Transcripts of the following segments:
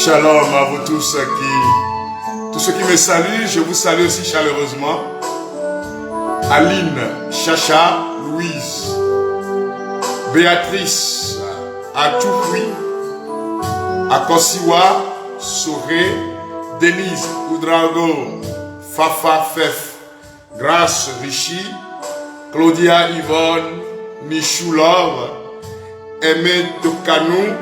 Shalom à vous tous ceux qui me saluent, je vous salue aussi chaleureusement. Aline, Chacha, Louise, Béatrice, Atoufui, Akosiwa, Soré, Denise, Oudrago, Fafa, Fef, Grâce, Richie, Claudia, Yvonne, Michou, Love, Aimé, Tokanou,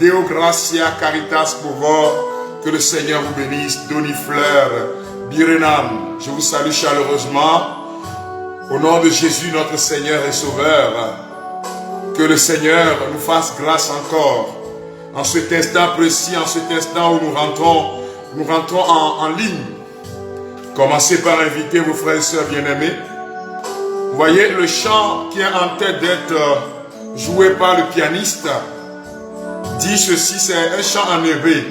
Deo Gracia, Caritas, Pauvre, que le Seigneur vous bénisse, Donifleur, Birenam, je vous salue chaleureusement, au nom de Jésus, notre Seigneur et Sauveur, que le Seigneur nous fasse grâce encore, en cet instant précis, en cet instant où nous rentrons en ligne. Commencez par inviter vos frères et sœurs bien-aimés. Vous voyez, le chant qui est en tête d'être joué par le pianiste dit ceci, c'est un chant en hébreu.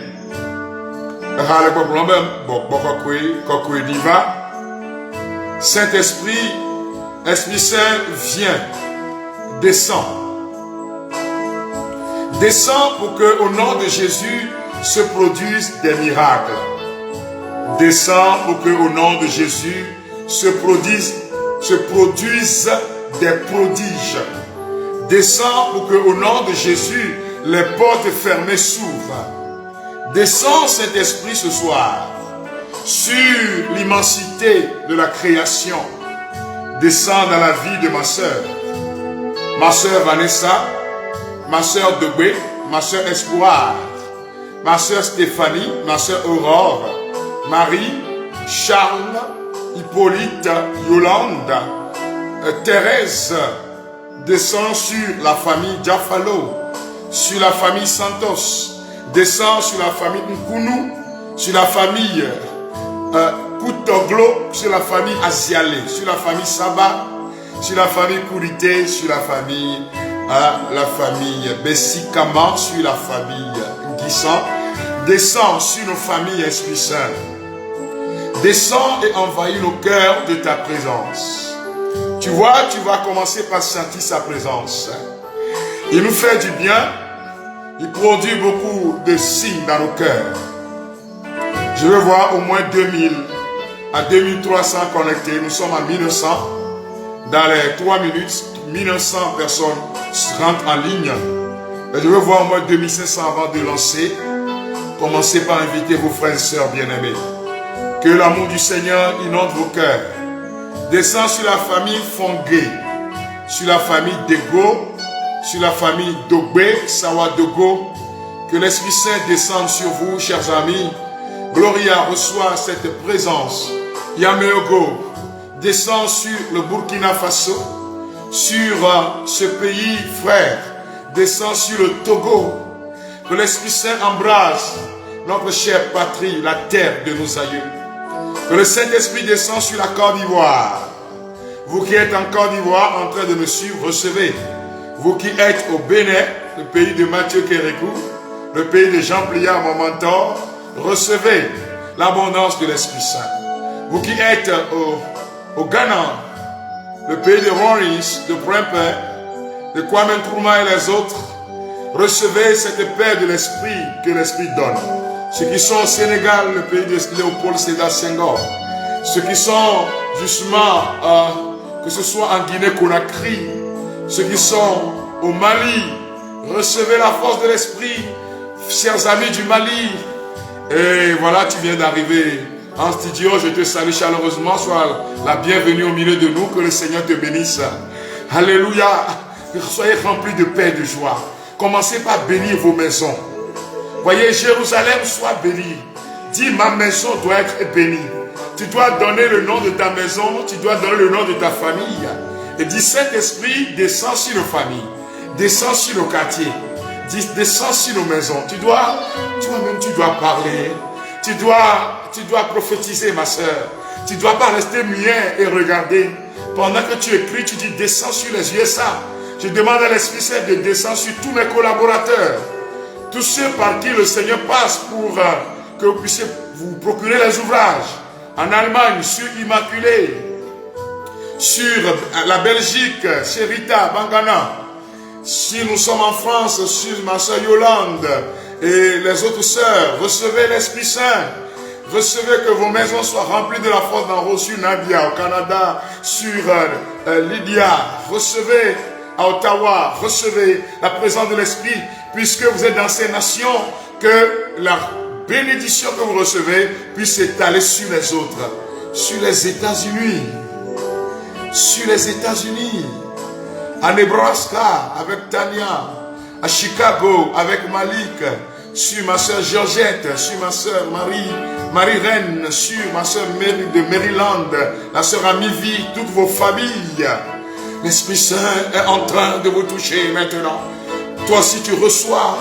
Saint-Esprit, Esprit Saint, viens, descends. Descends pour que, au nom de Jésus, se produisent des miracles. Descends pour que, au nom de Jésus, se produisent des prodiges. Descends pour que, au nom de Jésus, les portes fermées s'ouvrent. Descends, Saint-Esprit, ce soir, sur l'immensité de la création. Descends dans la vie de ma sœur Vanessa, ma sœur Debé, ma sœur Espoir, ma sœur Stéphanie, ma sœur Aurore, Marie, Charles, Hippolyte, Yolande, Thérèse. Descends sur la famille Diafalo, sur la famille Santos. Descends sur la famille Nkunu, sur la famille Koutoglo, sur la famille Asiale, sur la famille Saba, sur la famille Kourité, sur la famille Bessikama, sur la famille Nguissan. Descends sur nos familles, Esprit Saint. Descends et envahis nos cœurs de ta présence. Tu vois, tu vas commencer par sentir sa présence. Il nous fait du bien. Il produit beaucoup de signes dans nos cœurs. Je veux voir au moins 2000 à 2300 connectés. Nous sommes à 1900. Dans les 3 minutes, 1900 personnes rentrent en ligne. Et je veux voir au moins 2500 avant de lancer. Commencez par inviter vos frères et sœurs bien-aimés. Que l'amour du Seigneur inonde vos cœurs. Descends sur la famille Fongué, sur la famille Dego, sur la famille Dogbe, Sawadogo. Que l'Esprit Saint descende sur vous, chers amis. Gloria reçoit cette présence. Yameogo descend sur le Burkina Faso, sur ce pays frère. Descend sur le Togo. Que l'Esprit Saint embrasse notre chère patrie, la terre de nos aïeux. Que le Saint-Esprit descend sur la Côte d'Ivoire. Vous qui êtes en Côte d'Ivoire en train de me suivre, recevez. Vous qui êtes au Bénin, le pays de Mathieu Kérékou, le pays de Jean Pliard, mon mentor, recevez l'abondance de l'Esprit Saint. Vous qui êtes au Ghana, le pays de Maurice, de Prempeh, de Kwame Nkrumah et les autres, recevez cette paix de l'Esprit que l'Esprit donne. Ceux qui sont au Sénégal, le pays de Léopold Sédar Senghor, ceux qui sont justement, que ce soit en Guinée-Conakry, ceux qui sont au Mali, recevez la force de l'Esprit, chers amis du Mali. Et voilà, tu viens d'arriver en studio, je te salue chaleureusement, sois la bienvenue au milieu de nous, que le Seigneur te bénisse. Alléluia, soyez remplis de paix et de joie. Commencez par bénir vos maisons. Voyez, Jérusalem soit bénie. Dis, ma maison doit être bénie. Tu dois donner le nom de ta maison, tu dois donner le nom de ta famille. Et dis, Saint-Esprit, descends sur nos familles, descends sur nos quartiers, descends sur nos maisons. Toi-même, tu dois parler, tu dois prophétiser, ma soeur. Tu ne dois pas rester muet et regarder. Pendant que tu écris, tu dis, descends sur les USA. Je demande à l'Esprit Saint de descendre sur tous mes collaborateurs, tous ceux par qui le Seigneur passe pour que vous puissiez vous procurer les ouvrages. En Allemagne, sur Immaculée, sur la Belgique, chez Rita Bangana. Si nous sommes en France, sur ma soeur Yolande, Et les autres sœurs, recevez l'Esprit Saint. Recevez que vos maisons soient remplies de la force d'en haut sur Nadia au Canada, sur Lydia. Recevez à Ottawa, recevez la présence de l'Esprit, puisque vous êtes dans ces nations, que la bénédiction que vous recevez puisse s'étaler sur les autres, sur les États-Unis, à Nebraska avec Tania, à Chicago avec Malik, sur ma soeur Georgette, sur ma soeur Marie-Reine, sur ma soeur Mary de Maryland, la soeur Amivi, toutes vos familles. L'Esprit Saint est en train de vous toucher maintenant. Toi aussi tu reçois.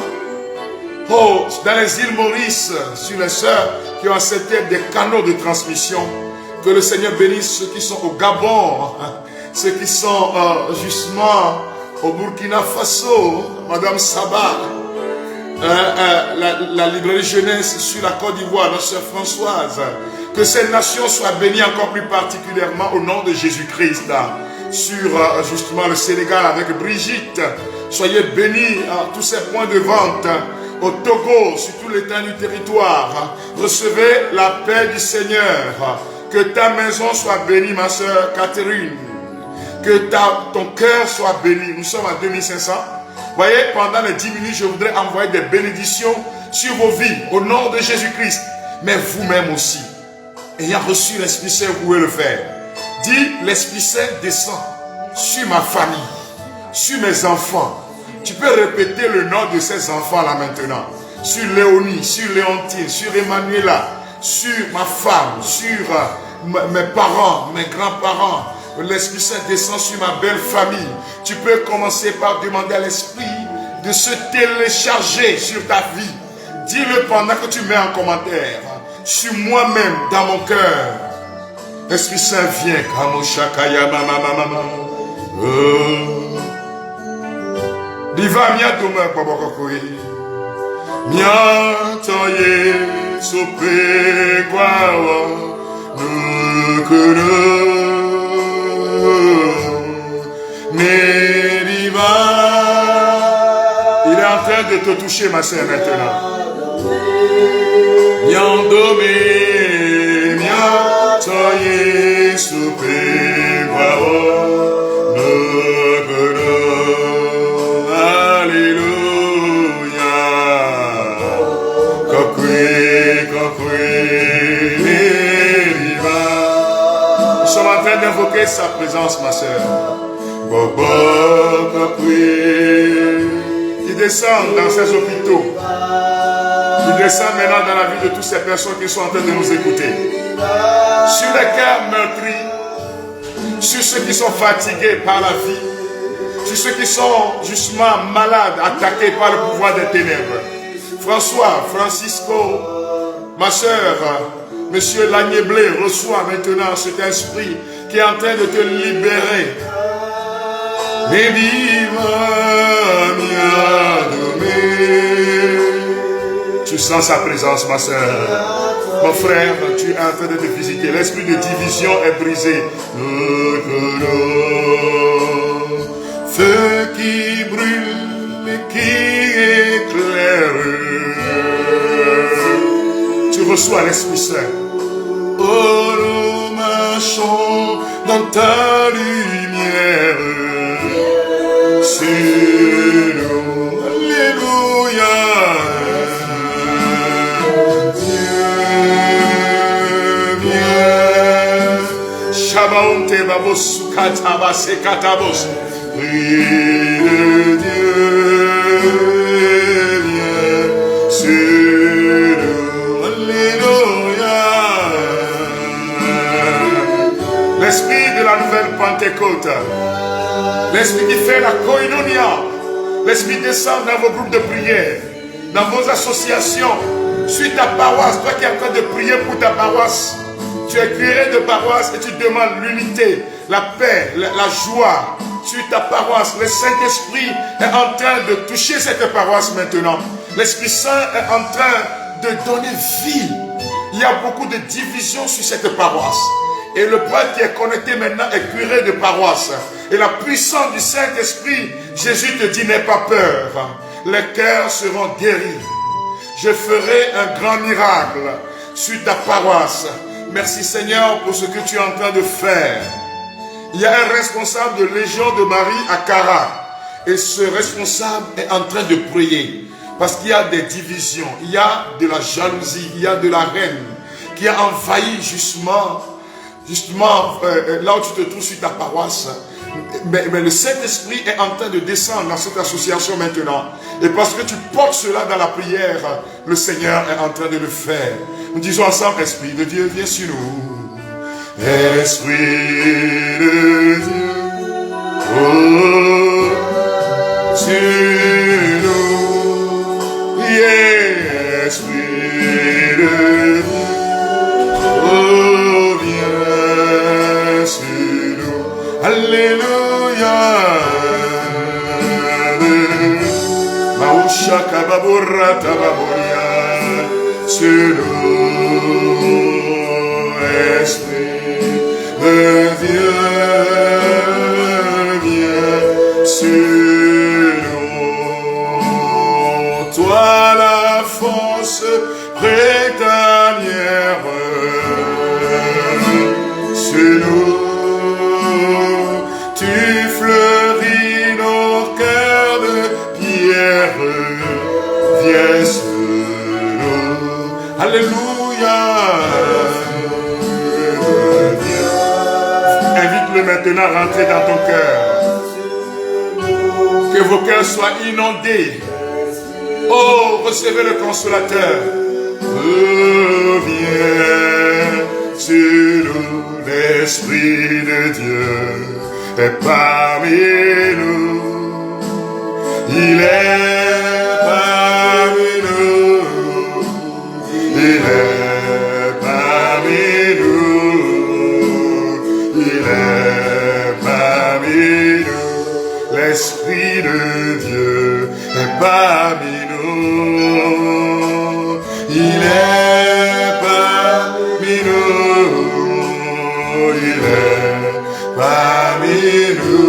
Oh, dans les îles Maurice, sur les sœurs qui ont accepté des canaux de transmission, que le Seigneur bénisse ceux qui sont au Gabon, ceux qui sont justement au Burkina Faso, Madame Sabah, la librairie jeunesse sur la Côte d'Ivoire, notre sœur Françoise. Que ces nations soient bénies encore plus particulièrement au nom de Jésus-Christ. Sur justement le Sénégal avec Brigitte, soyez bénis à tous ces points de vente. Au Togo, sur tout l'étendue du territoire, recevez la paix du Seigneur. Que ta maison soit bénie, ma soeur Catherine. Que ton cœur soit béni. Nous sommes à 2500. Voyez, pendant les 10 minutes, je voudrais envoyer des bénédictions sur vos vies, au nom de Jésus-Christ. Mais vous-même aussi, ayant reçu l'Esprit Saint, vous pouvez le faire. Dis, l'Esprit Saint descend sur ma famille, sur mes enfants. Tu peux répéter le nom de ces enfants-là maintenant. Sur Léonie, sur Léontine, sur Emmanuela, sur ma femme, sur mes parents, mes grands-parents. L'Esprit Saint descend sur ma belle famille. Tu peux commencer par demander à l'Esprit de se télécharger sur ta vie. Dis-le pendant que tu mets en commentaire. Sur moi-même, dans mon cœur. L'Esprit Saint vient. Diva mia doma babakokoi. Mia toye sope kwawa. Nukuru. Neriva. Il est en train de te toucher, ma sœur, maintenant. Nyandome, mia toye sope kwawa. Nukuru. Alléluia. Nous sommes en train d'invoquer sa présence, ma soeur. Qui descend dans ces hôpitaux. Qui descend maintenant dans la vie de toutes ces personnes qui sont en train de nous écouter. Sur les cœurs meurtris. Sur ceux qui sont fatigués par la vie. Sur ceux qui sont justement malades, attaqués par le pouvoir des ténèbres. François, Francisco, ma soeur, Monsieur Lagnéblé, reçois maintenant cet esprit qui est en train de te libérer. Tu sens sa présence, ma soeur. Mon frère, tu es en train de te visiter. L'esprit de division est brisé. Feu qui brûle et qui éclaire. Tu reçois l'Esprit Saint. Oh, nous marchons dans ta lumière. Sur nous, alléluia. Dieu vient. Shabaonte babos katabas et katabos. Prie de Dieu vient sur nous. Alléluia. L'esprit de la nouvelle Pentecôte. L'esprit qui fait la koinonia. L'esprit descend dans vos groupes de prière, dans vos associations, sur ta paroisse. Toi qui es en train de prier pour ta paroisse, tu es curé de paroisse et tu demandes l'unité, la paix, la joie sur ta paroisse. Le Saint-Esprit est en train de toucher cette paroisse maintenant. L'Esprit Saint est en train de donner vie. Il y a beaucoup de divisions sur cette paroisse. Et le prêtre qui est connecté maintenant est curé de paroisse. Et la puissance du Saint-Esprit, Jésus te dit, n'aie pas peur. Les cœurs seront guéris. je ferai un grand miracle sur ta paroisse. Merci Seigneur pour ce que tu es en train de faire. Il y a un responsable de Légion de Marie à Cara. Et ce responsable est en train de prier. Parce qu'il y a des divisions, il y a de la jalousie, il y a de la haine qui a envahi justement là où tu te trouves sur ta paroisse. Mais le Saint-Esprit est en train de descendre dans cette association maintenant. Et parce que tu portes cela dans la prière, le Seigneur est en train de le faire. Nous disons ensemble, Esprit de Dieu, viens sur nous. Esprit de Dieu, oh, sur nous. Yeah, Esprit de Dieu, oh, viens sur nous. Alléluia. Mausha kababura tababoria sur nous. Esprit de Dieu, viens sur nous. Toi la force printanière sur nous. Tu fleuris nos cœurs de pierre, viens sur nous. Alléluia. Invite-le maintenant à rentrer dans ton cœur. Que vos cœurs soient inondés. Oh, recevez le consolateur. Oh, viens sur nous, l'Esprit de Dieu est parmi nous. Il est parmi nous. Il est parmi nous. Il est parmi nous. L'Esprit de Dieu est parmi nous. Il est parmi nous. Il est parmi nous.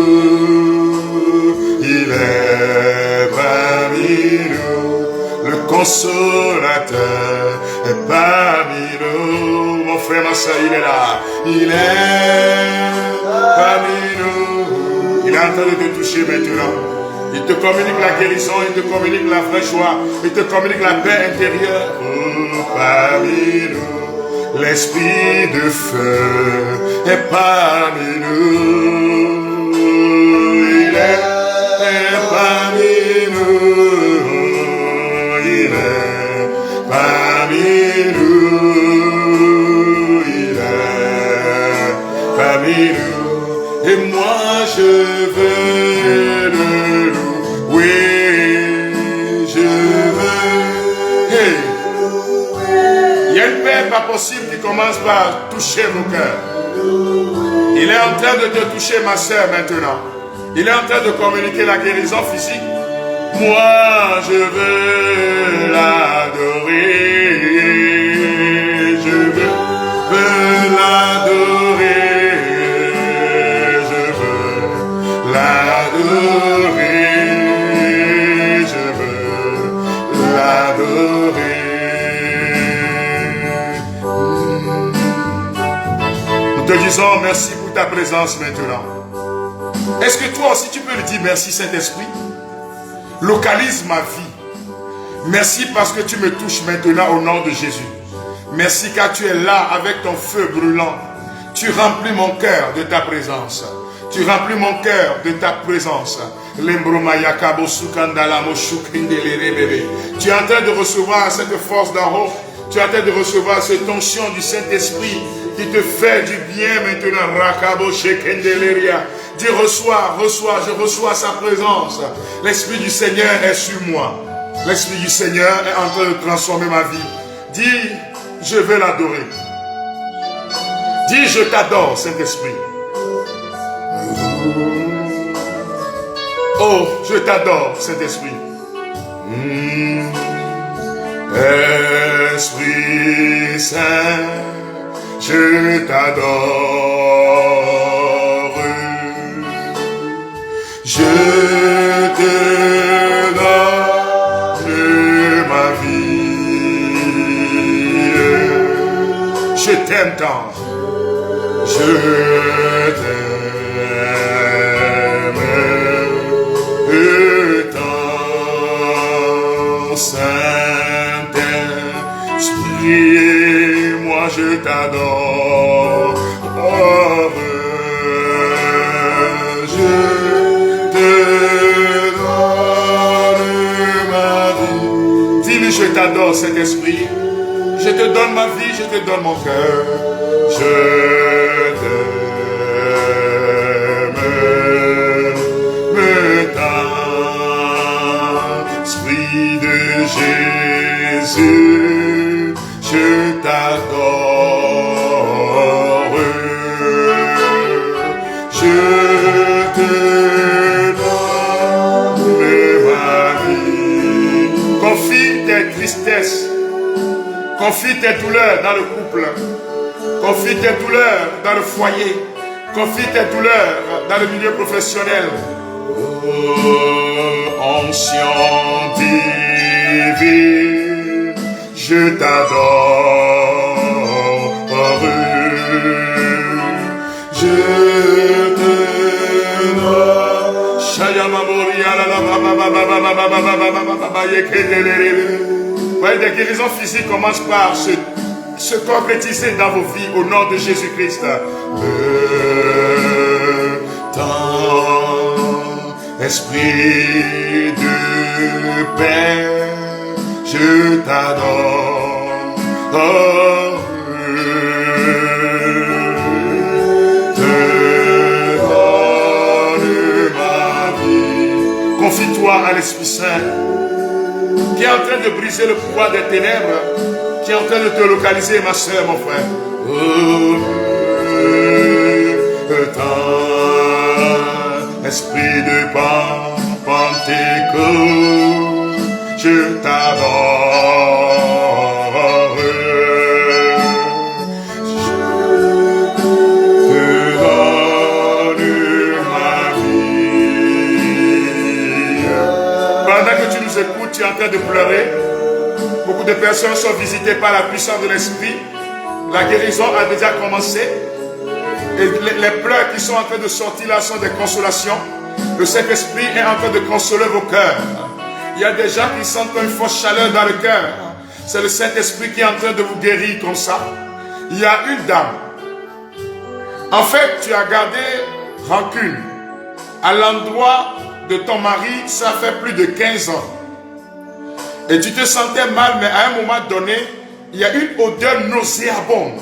Il est parmi nous. Le consolateur est parmi nous. Mon frère, ma soeur, il est là. Il est parmi nous. Il est en train de te toucher maintenant. Il te communique la guérison, il te communique la vraie joie, il te communique la paix intérieure. Oh, parmi nous, l'esprit de feu est parmi nous. Il est parmi nous. Il est parmi nous. Il est parmi nous. Et moi je veux le louer, je veux. Hey. Il y a une paix pas possible qui commence par toucher vos cœurs. Il est en train de te toucher, ma soeur, maintenant. Il est en train de communiquer la guérison physique. Moi je veux l'adorer, je veux l'adorer. L'adorer, je veux l'adorer. Nous te disons merci pour ta présence maintenant. Est-ce que toi aussi tu peux le dire merci Saint-Esprit? Localise ma vie. Merci parce que tu me touches maintenant au nom de Jésus. Merci car tu es là avec ton feu brûlant. Tu remplis mon cœur de ta présence. Tu remplis mon cœur de ta présence. Tu es en train de recevoir cette force d'en haut. Tu es en train de recevoir cette onction du Saint-Esprit qui te fait du bien maintenant. Dis reçois, je reçois sa présence. L'Esprit du Seigneur est sur moi. L'Esprit du Seigneur est en train de transformer ma vie. Dis, je veux l'adorer. Dis, je t'adore, Saint-Esprit. Oh, je t'adore, Saint-Esprit. Esprit Saint, je t'adore. Je te donne ma vie. Je t'aime tant. Je t'aime tant, Saint-Esprit, moi je t'adore. Je te donne ma vie. Dis-lui, je t'adore, Saint-Esprit. Je te donne ma vie, je te donne mon cœur. Je t'aime tant, Esprit de Jésus, je t'adore. Je te donne ma vie. Confie tes tristesses. Confie tes douleurs dans le couple. Confie tes douleurs dans le foyer. Confie tes douleurs dans le milieu professionnel. Oh, ancien divin, je t'adore. Je te donne. Voyez, des guérisons physiques commencent par se concrétiser dans vos vies au nom de Jésus-Christ. Tant esprit de paix, je t'adore. Te donne ma vie. Confie-toi à l'Esprit Saint, qui est en train de briser le pouvoir des ténèbres, qui est en train de te localiser, ma soeur, mon frère. Esprit de Pentecôte, je t'adore. Je te donne ma vie. Pendant que tu nous écoutes, tu es en train de pleurer. Beaucoup de personnes sont visitées par la puissance de l'Esprit. La guérison a déjà commencé. Et les pleurs qui sont en train de sortir là sont des consolations. Le Saint-Esprit est en train de consoler vos cœurs. Il y a des gens qui sentent une forte chaleur dans le cœur. C'est le Saint-Esprit qui est en train de vous guérir comme ça. Il y a une dame. En fait, tu as gardé rancune à l'endroit de ton mari, ça fait plus de 15 ans. Et tu te sentais mal, mais à un moment donné, il y a une odeur nauséabonde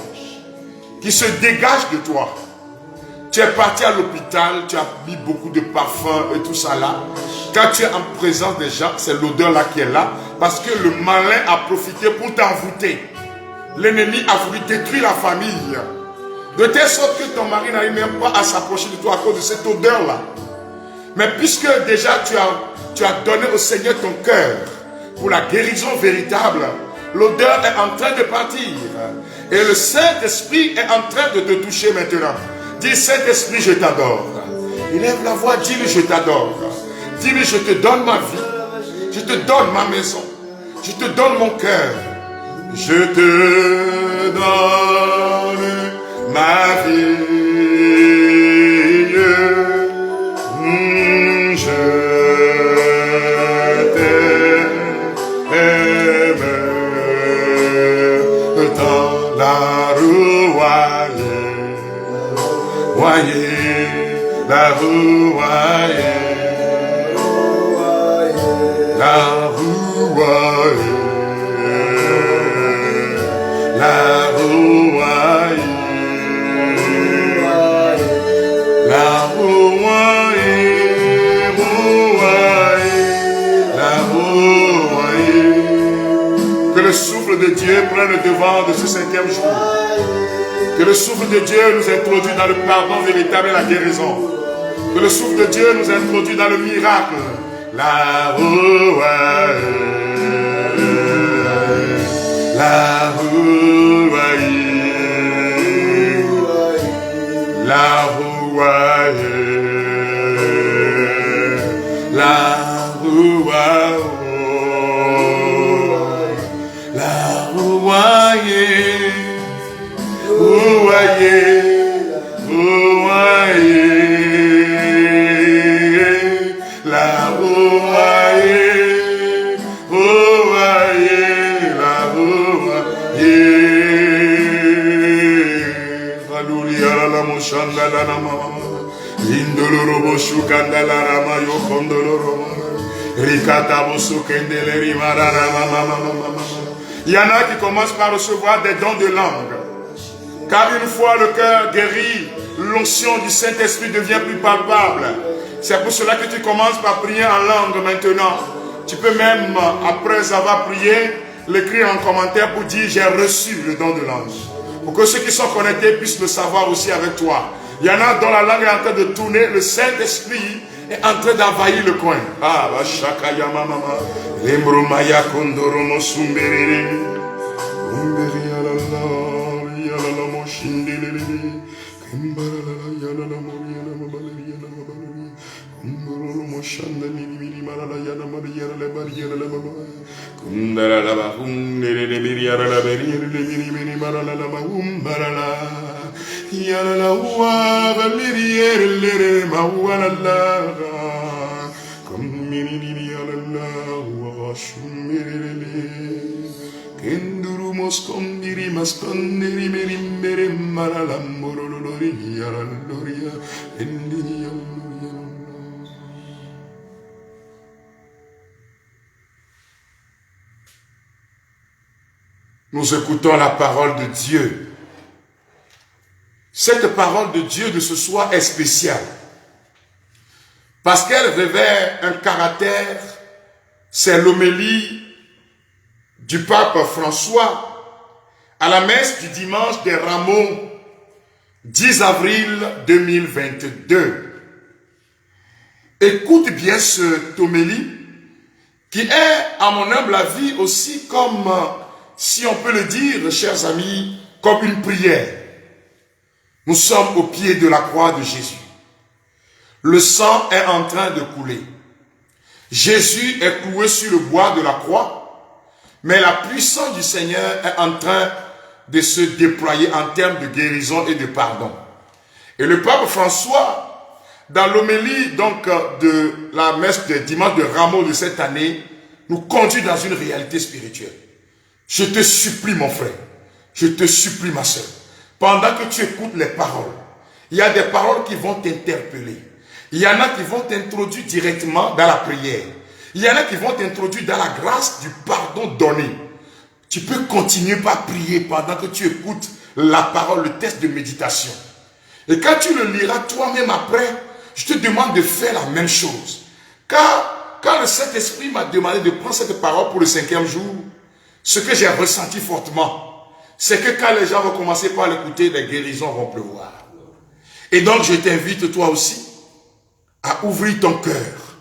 qui se dégage de toi. Tu es parti à l'hôpital, tu as mis beaucoup de parfums et tout ça là. Quand tu es en présence des gens, c'est l'odeur là qui est là, parce que le malin a profité pour t'envoûter. L'ennemi a voulu détruire la famille, de telle sorte que ton mari n'arrive même pas à s'approcher de toi à cause de cette odeur là. Mais puisque déjà tu as donné au Seigneur ton cœur pour la guérison véritable, l'odeur est en train de partir. Et le Saint-Esprit est en train de te toucher maintenant. Dis, Saint-Esprit, je t'adore. Élève la voix, dis-lui, je t'adore. Dis-lui, je te donne ma vie. Je te donne ma maison. Je te donne mon cœur. Je te donne ma vie. Je t'aime dans la la rouaille, la rouaille, la rouaille, la rouaille, la rouaille. Que le souffle de Dieu prenne le devant de ce 5e jour. Que le souffle de Dieu nous introduise dans le pardon véritable et la guérison. Que le souffle de Dieu nous introduise dans le miracle. La rouaille, la rouaille, la rouaille, la rouaille, la rouaille. Il y en a qui commencent par recevoir des dons de langue. Car une fois le cœur guéri, l'onction du Saint-Esprit devient plus palpable. C'est pour cela que tu commences par prier en langue maintenant. Tu peux même, après avoir prié, l'écrire en commentaire pour dire j'ai reçu le don de langue. Pour que ceux qui sont connectés puissent le savoir aussi avec toi. Il y en a dont la langue est en train de tourner, le Saint-Esprit est en train d'envahir le coin. Ah, va shakaya mama. Lembromaya kondoromo sumberere. Umberi alala, yalala moshindelele. Kimbarala yalala moriana mabaleri yalala mabaleri. Umboro moshandani miri marala yalala mariana le mariana le mama. Kundara la bahundele miriara la beriere le miri marala la mahumbarala. Yalala wa miriere le mawala. Kumiri yalala wa shumirele. Kenduru moskondiri maskondiri merimbere marala morolori yalaloria endiri yalaloria. Nous écoutons la parole de Dieu. Cette parole de Dieu de ce soir est spéciale. Parce qu'elle révèle un caractère, c'est l'homélie du pape François à la messe du dimanche des Rameaux, 10 avril 2022. Écoute bien cette homélie qui est, à mon humble avis, aussi comme, si on peut le dire, chers amis, comme une prière. Nous sommes au pied de la croix de Jésus. Le sang est en train de couler. Jésus est cloué sur le bois de la croix, mais la puissance du Seigneur est en train de se déployer en termes de guérison et de pardon. Et le pape François, dans l'homélie donc de la messe de dimanche de Rameaux de cette année, nous conduit dans une réalité spirituelle. Je te supplie mon frère, je te supplie ma soeur, pendant que tu écoutes les paroles, il y a des paroles qui vont t'interpeller. Il y en a qui vont t'introduire directement dans la prière. Il y en a qui vont t'introduire dans la grâce du pardon donné. Tu peux continuer par prier pendant que tu écoutes la parole, le texte de méditation. Et quand tu le liras toi-même après, je te demande de faire la même chose. Car quand le Saint-Esprit m'a demandé de prendre cette parole pour le 5e jour, ce que j'ai ressenti fortement, c'est que quand les gens vont commencer par l'écouter, les guérisons vont pleuvoir. Et donc je t'invite toi aussi à ouvrir ton cœur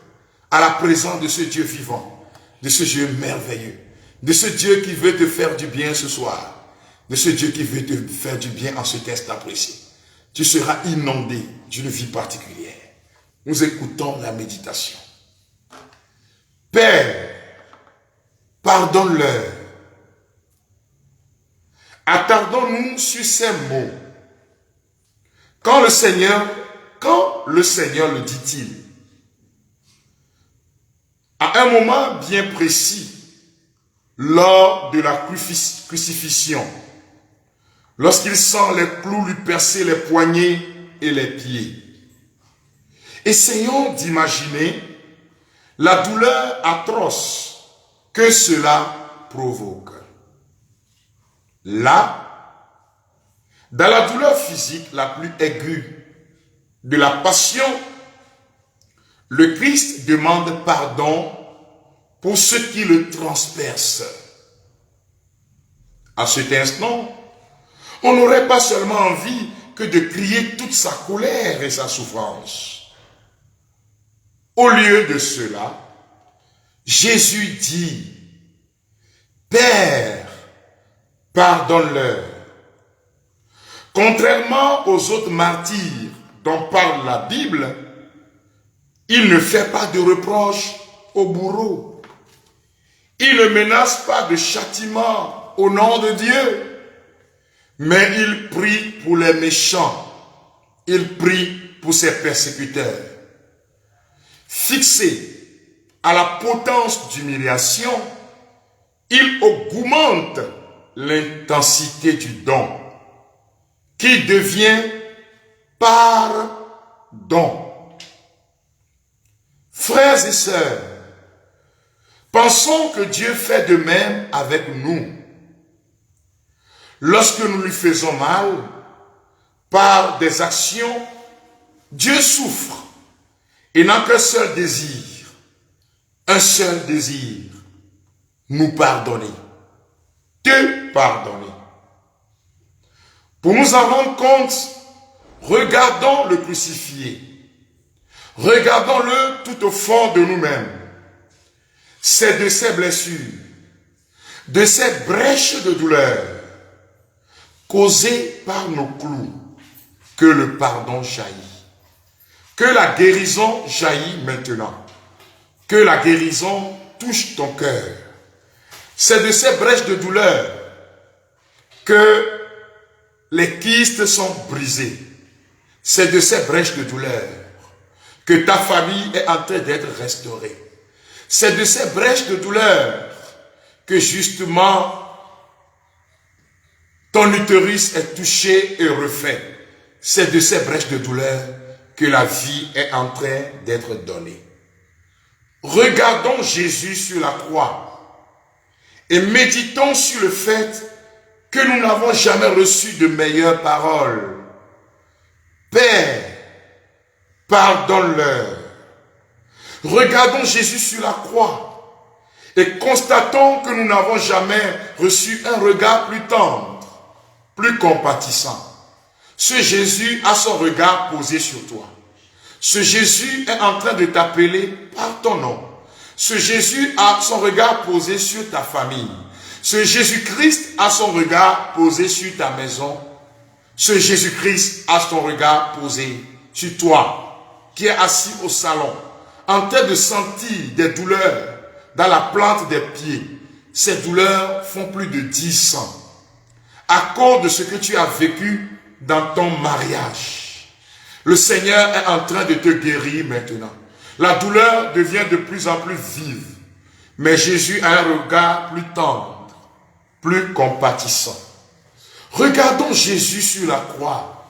à la présence de ce Dieu vivant, de ce Dieu merveilleux, de ce Dieu qui veut te faire du bien ce soir, de ce Dieu qui veut te faire du bien en ce instant précis. Tu seras inondé d'une vie particulière. Nous écoutons la méditation. Père, pardonne-leur. Attardons-nous sur ces mots. Quand le Seigneur le dit-il, à un moment bien précis, lors de la crucifixion, lorsqu'il sent les clous lui percer les poignets et les pieds. Essayons d'imaginer la douleur atroce que cela provoque. Là, dans la douleur physique la plus aiguë de la passion, le Christ demande pardon pour ceux qui le transpercent. À cet instant, on n'aurait pas seulement envie que de crier toute sa colère et sa souffrance. Au lieu de cela, Jésus dit, « Père, pardonne-leur. » Contrairement aux autres martyrs dont parle la Bible, il ne fait pas de reproche au bourreau. Il ne menace pas de châtiment au nom de Dieu. Mais il prie pour les méchants. Il prie pour ses persécuteurs. Fixé à la potence d'humiliation, il augmente l'intensité du don, qui devient pardon. Frères et sœurs, pensons que Dieu fait de même avec nous. Lorsque nous lui faisons mal, par des actions, Dieu souffre et n'a qu'un seul désir, nous pardonner, te pardonner. Pour nous en rendre compte, regardons le crucifié, regardons-le tout au fond de nous-mêmes. C'est de ces blessures, de ces brèches de douleur, causées par nos clous, que le pardon jaillit, que la guérison jaillit maintenant, que la guérison touche ton cœur. C'est de ces brèches de douleur que les kystes sont brisés. C'est de ces brèches de douleur que ta famille est en train d'être restaurée. C'est de ces brèches de douleur que justement ton utérus est touché et refait. C'est de ces brèches de douleur que la vie est en train d'être donnée. Regardons Jésus sur la croix et méditons sur le fait que nous n'avons jamais reçu de meilleures paroles. Père, pardonne-leur. Regardons Jésus sur la croix et constatons que nous n'avons jamais reçu un regard plus tendre, plus compatissant. Ce Jésus a son regard posé sur toi. Ce Jésus est en train de t'appeler par ton nom. Ce Jésus a son regard posé sur ta famille. Ce Jésus-Christ a son regard posé sur ta maison. Ce Jésus-Christ a son regard posé sur toi, qui est assis au salon, en train de sentir des douleurs dans la plante des pieds. Ces douleurs font plus de 10 ans. À cause de ce que tu as vécu dans ton mariage. Le Seigneur est en train de te guérir maintenant. La douleur devient de plus en plus vive. Mais Jésus a un regard plus tendre, plus compatissant. Regardons Jésus sur la croix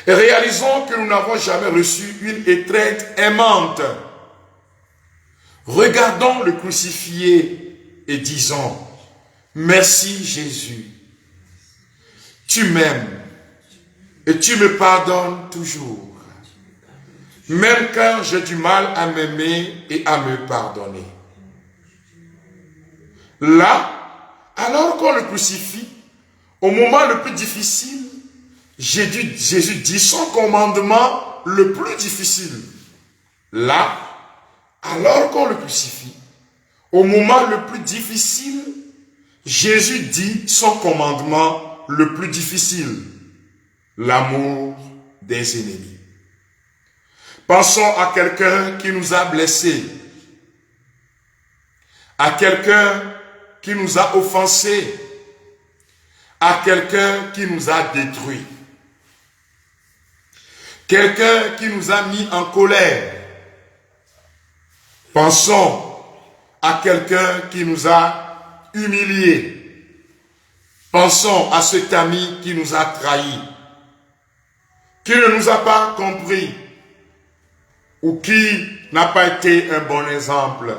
et réalisons que nous n'avons jamais reçu une étreinte aimante. Regardons le crucifié et disons, merci Jésus, tu m'aimes et tu me pardonnes toujours, même quand j'ai du mal à m'aimer et à me pardonner. Là, alors qu'on le crucifie, au moment le plus difficile, Jésus dit son commandement le plus difficile. Là, alors qu'on le crucifie, au moment le plus difficile, Jésus dit son commandement le plus difficile. L'amour des ennemis. Pensons à quelqu'un qui nous a blessés, à quelqu'un qui nous a offensés, à quelqu'un qui nous a détruits, quelqu'un qui nous a mis en colère. Pensons à quelqu'un qui nous a humiliés. Pensons à cet ami qui nous a trahis, qui ne nous a pas compris ou qui n'a pas été un bon exemple.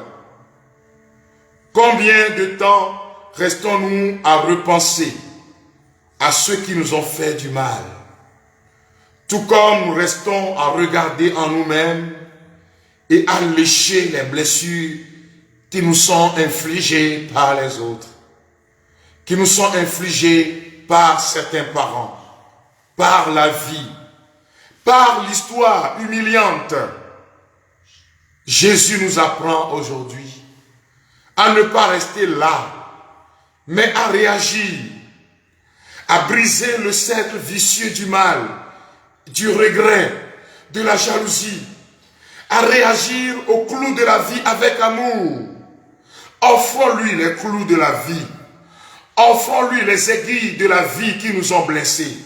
Combien de temps restons-nous à repenser à ceux qui nous ont fait du mal, tout comme nous restons à regarder en nous-mêmes et à lécher les blessures qui nous sont infligées par les autres, qui nous sont infligées par certains parents, par la vie, par l'histoire humiliante. Jésus nous apprend aujourd'hui à ne pas rester là, mais à réagir, à briser le cercle vicieux du mal, du regret, de la jalousie, à réagir aux clous de la vie avec amour. Offrons-lui les clous de la vie. Offrons-lui les aiguilles de la vie qui nous ont blessés.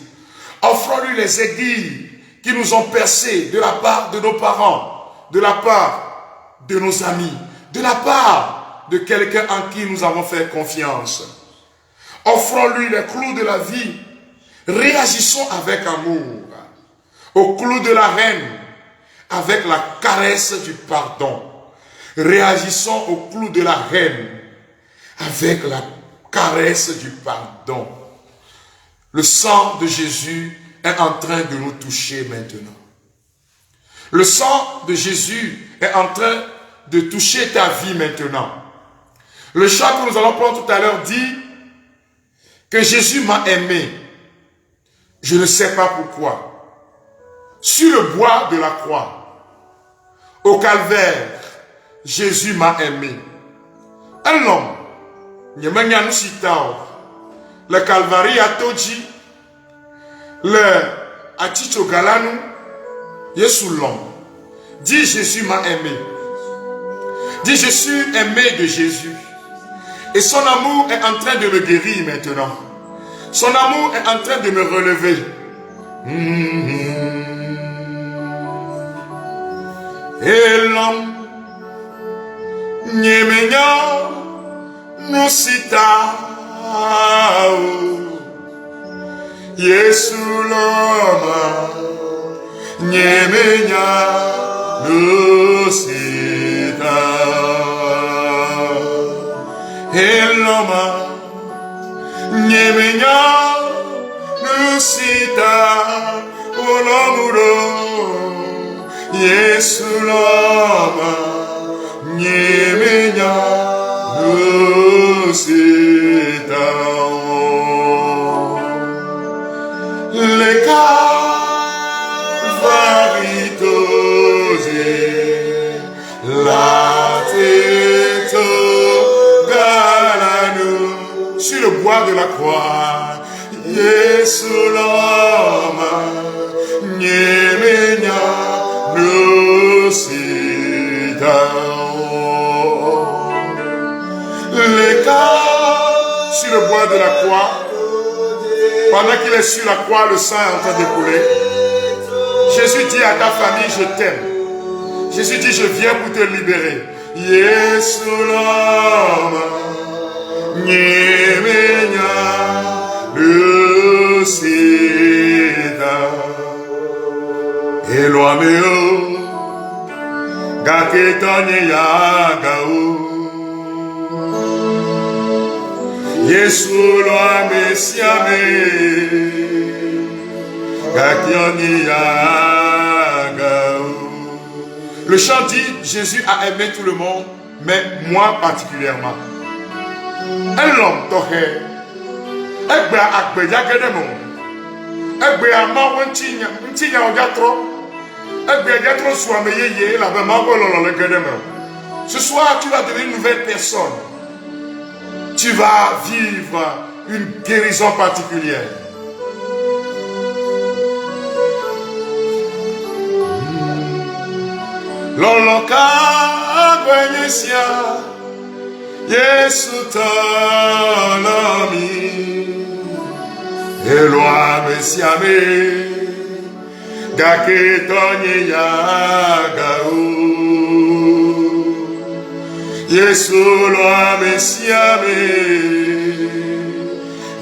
Offrons-lui les aiguilles qui nous ont percés de la part de nos parents, de la part de nos amis, de la part de quelqu'un en qui nous avons fait confiance. Offrons-lui les clous de la vie. Réagissons avec amour au clou de la reine, avec la caresse du pardon. Réagissons au clou de la reine, avec la caresse du pardon. Le sang de Jésus est en train de nous toucher maintenant. Le sang de Jésus est en train de toucher ta vie maintenant. Le chant que nous allons prendre tout à l'heure dit que Jésus m'a aimé. Je ne sais pas pourquoi. Sur le bois de la croix, au calvaire, Jésus m'a aimé. Un homme, le calvaire à Toji, le Aticho Galanu, Yesu l'homme. Dis Jésus m'a aimé. Dis je suis aimé de Jésus. Et son amour est en train de me guérir maintenant. Son amour est en train de me relever. Et l'homme Nyemenya Nusita Yesu l'homme Nyemenya Nusita Et l'homme Nyemenya Nusita Olamuro Yesu l'homme Nyemenya Nusita Les Calvaritos La tête Galanu Sur le bois de la croix Yesu l'homme Nyemenya Nusita Les cas sur le bois de la croix, pendant qu'il est sur la croix, le sang est en train de couler. Jésus dit à ta famille, je t'aime. Jésus dit, je viens pour te libérer. Yesu l'homme Nyemenya Nusita Eloameo Gaketonye Yagao Yesu l'homme siame Gaketonye Yagao. Le chant dit, Jésus a aimé tout le monde, mais moi particulièrement. Un homme tohe Egbe akbe yagedemo Egbe ama wontinya Ntinya ojatro Egbe yatro swame yeye la bema gololo le gedemo. Ce soir tu vas devenir une nouvelle personne. Tu vas vivre une guérison particulière. Loloka gwenyesia Yesu tanami Eloi mesiame Gaketonye yagao Yesu loa mesiame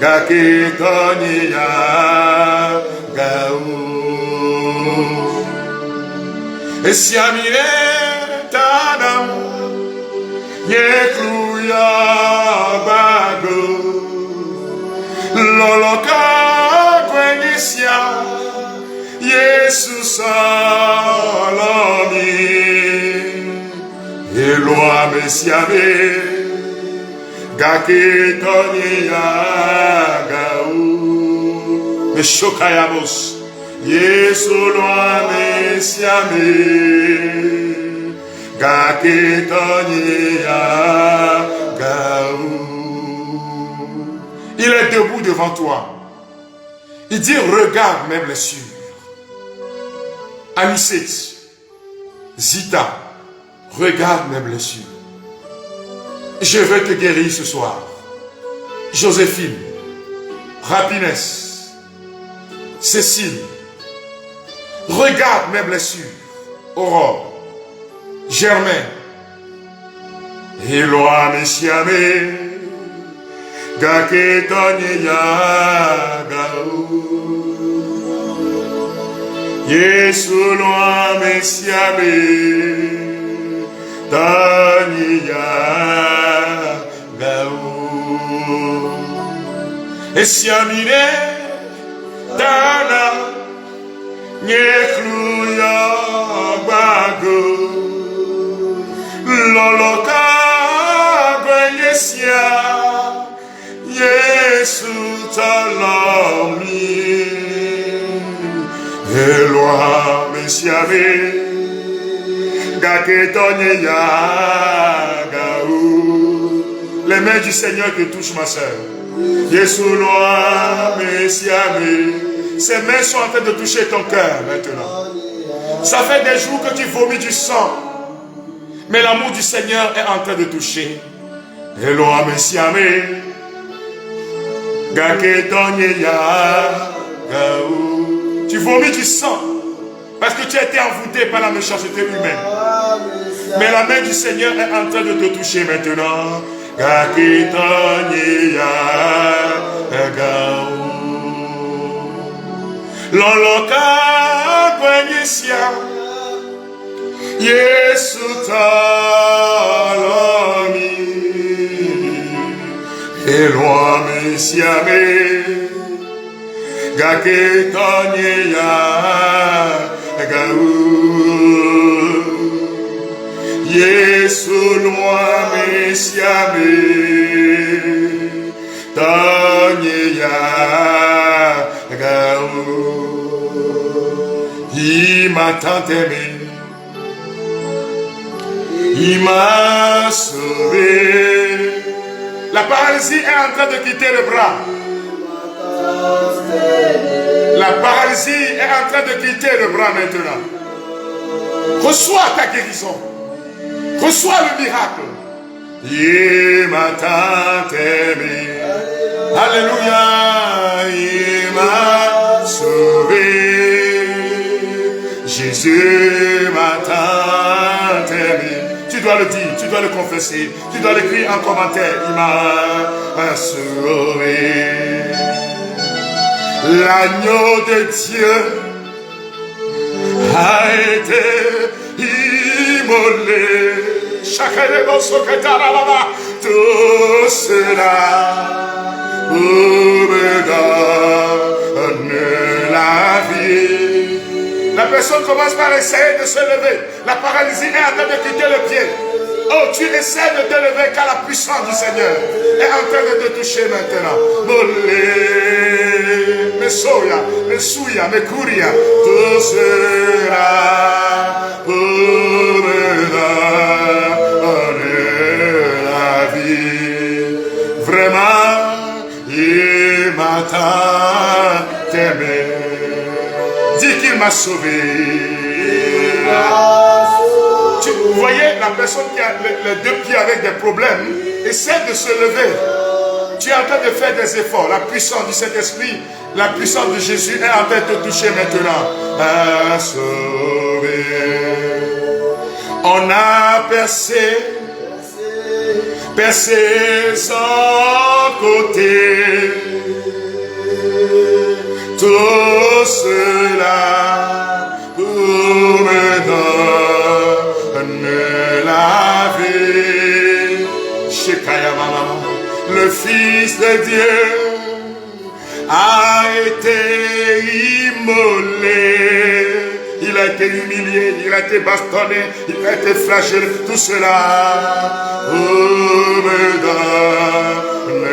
Gaketonye yagao Esiamire tanam Yekluya bago Loloka kwenyisia Yesu salami Eloi mesiame Gaketonye yagao Meshokayamos Yesu loa mesiame Il est debout devant toi. Il dit, regarde mes blessures. Anisette, Zita, regarde mes blessures. Je veux te guérir ce soir. Joséphine, Rapinès, Cécile, regarde mes blessures. Aurore, Germain, Éloi Messiamé, Gake Tonya Gao, Yesu Loa Messiamé, Tonya Gao, et Siamine, Tana, Nyekluya Bago, Loloka Gwenyesia, Yesu Talami, Eloi Messiame, Gaketonye Yagaou. Les mains du Seigneur que touchent ma soeur. Yesu Loi Messiame. Ces mains sont en train de toucher ton cœur maintenant. Ça fait des jours que tu vomis du sang. Mais l'amour du Seigneur est en train de toucher. Eloi Messiame. Tu vomis du sang parce que tu as été envoûté par la méchanceté humaine. Mais la main du Seigneur est en train de te toucher maintenant. Loloka Gwenyesia Yesu Talami Eloi Messiame Gake Tonya Gaou Yesu Loi Messiame Tonya Gaou Il m'a tant aimé, il m'a sauvé. La paralysie est en train de quitter le bras. La paralysie est en train de quitter le bras maintenant. Reçois ta guérison. Reçois le miracle. Il m'a tant aimé. Alléluia. Il m'a sauvé. Jésus m'a tant aimé. Tu dois le dire, tu dois le confesser, tu dois l'écrire en commentaire. Il m'a sauvé. L'agneau de Dieu a été immolé. Chacun des mots secrétaires là-bas. Tout cela pour me donner la vie. La personne commence par essayer de se lever. La paralysie est en train de quitter le pied. Oh, tu essaies de te lever car la puissance du Seigneur est en train de te toucher maintenant. Molé, Mesoya, Mesuya, Mekuria, tout sera pour me donner la vie. Vraiment, il m'a tant aimé. Dis qu'il m'a sauvé. Vous voyez, la personne qui a les deux pieds avec des problèmes essaie de se lever. Tu es en train de faire des efforts. La puissance du Saint-Esprit, la puissance de Jésus est en train de te toucher maintenant. Sauvé. On a percé sans côté. Tout cela pour me donner la vie. Shekaya Mama, le Fils de Dieu a été immolé. Il a été humilié, il a été bastonné, il a été flagellé. Tout cela pour me donner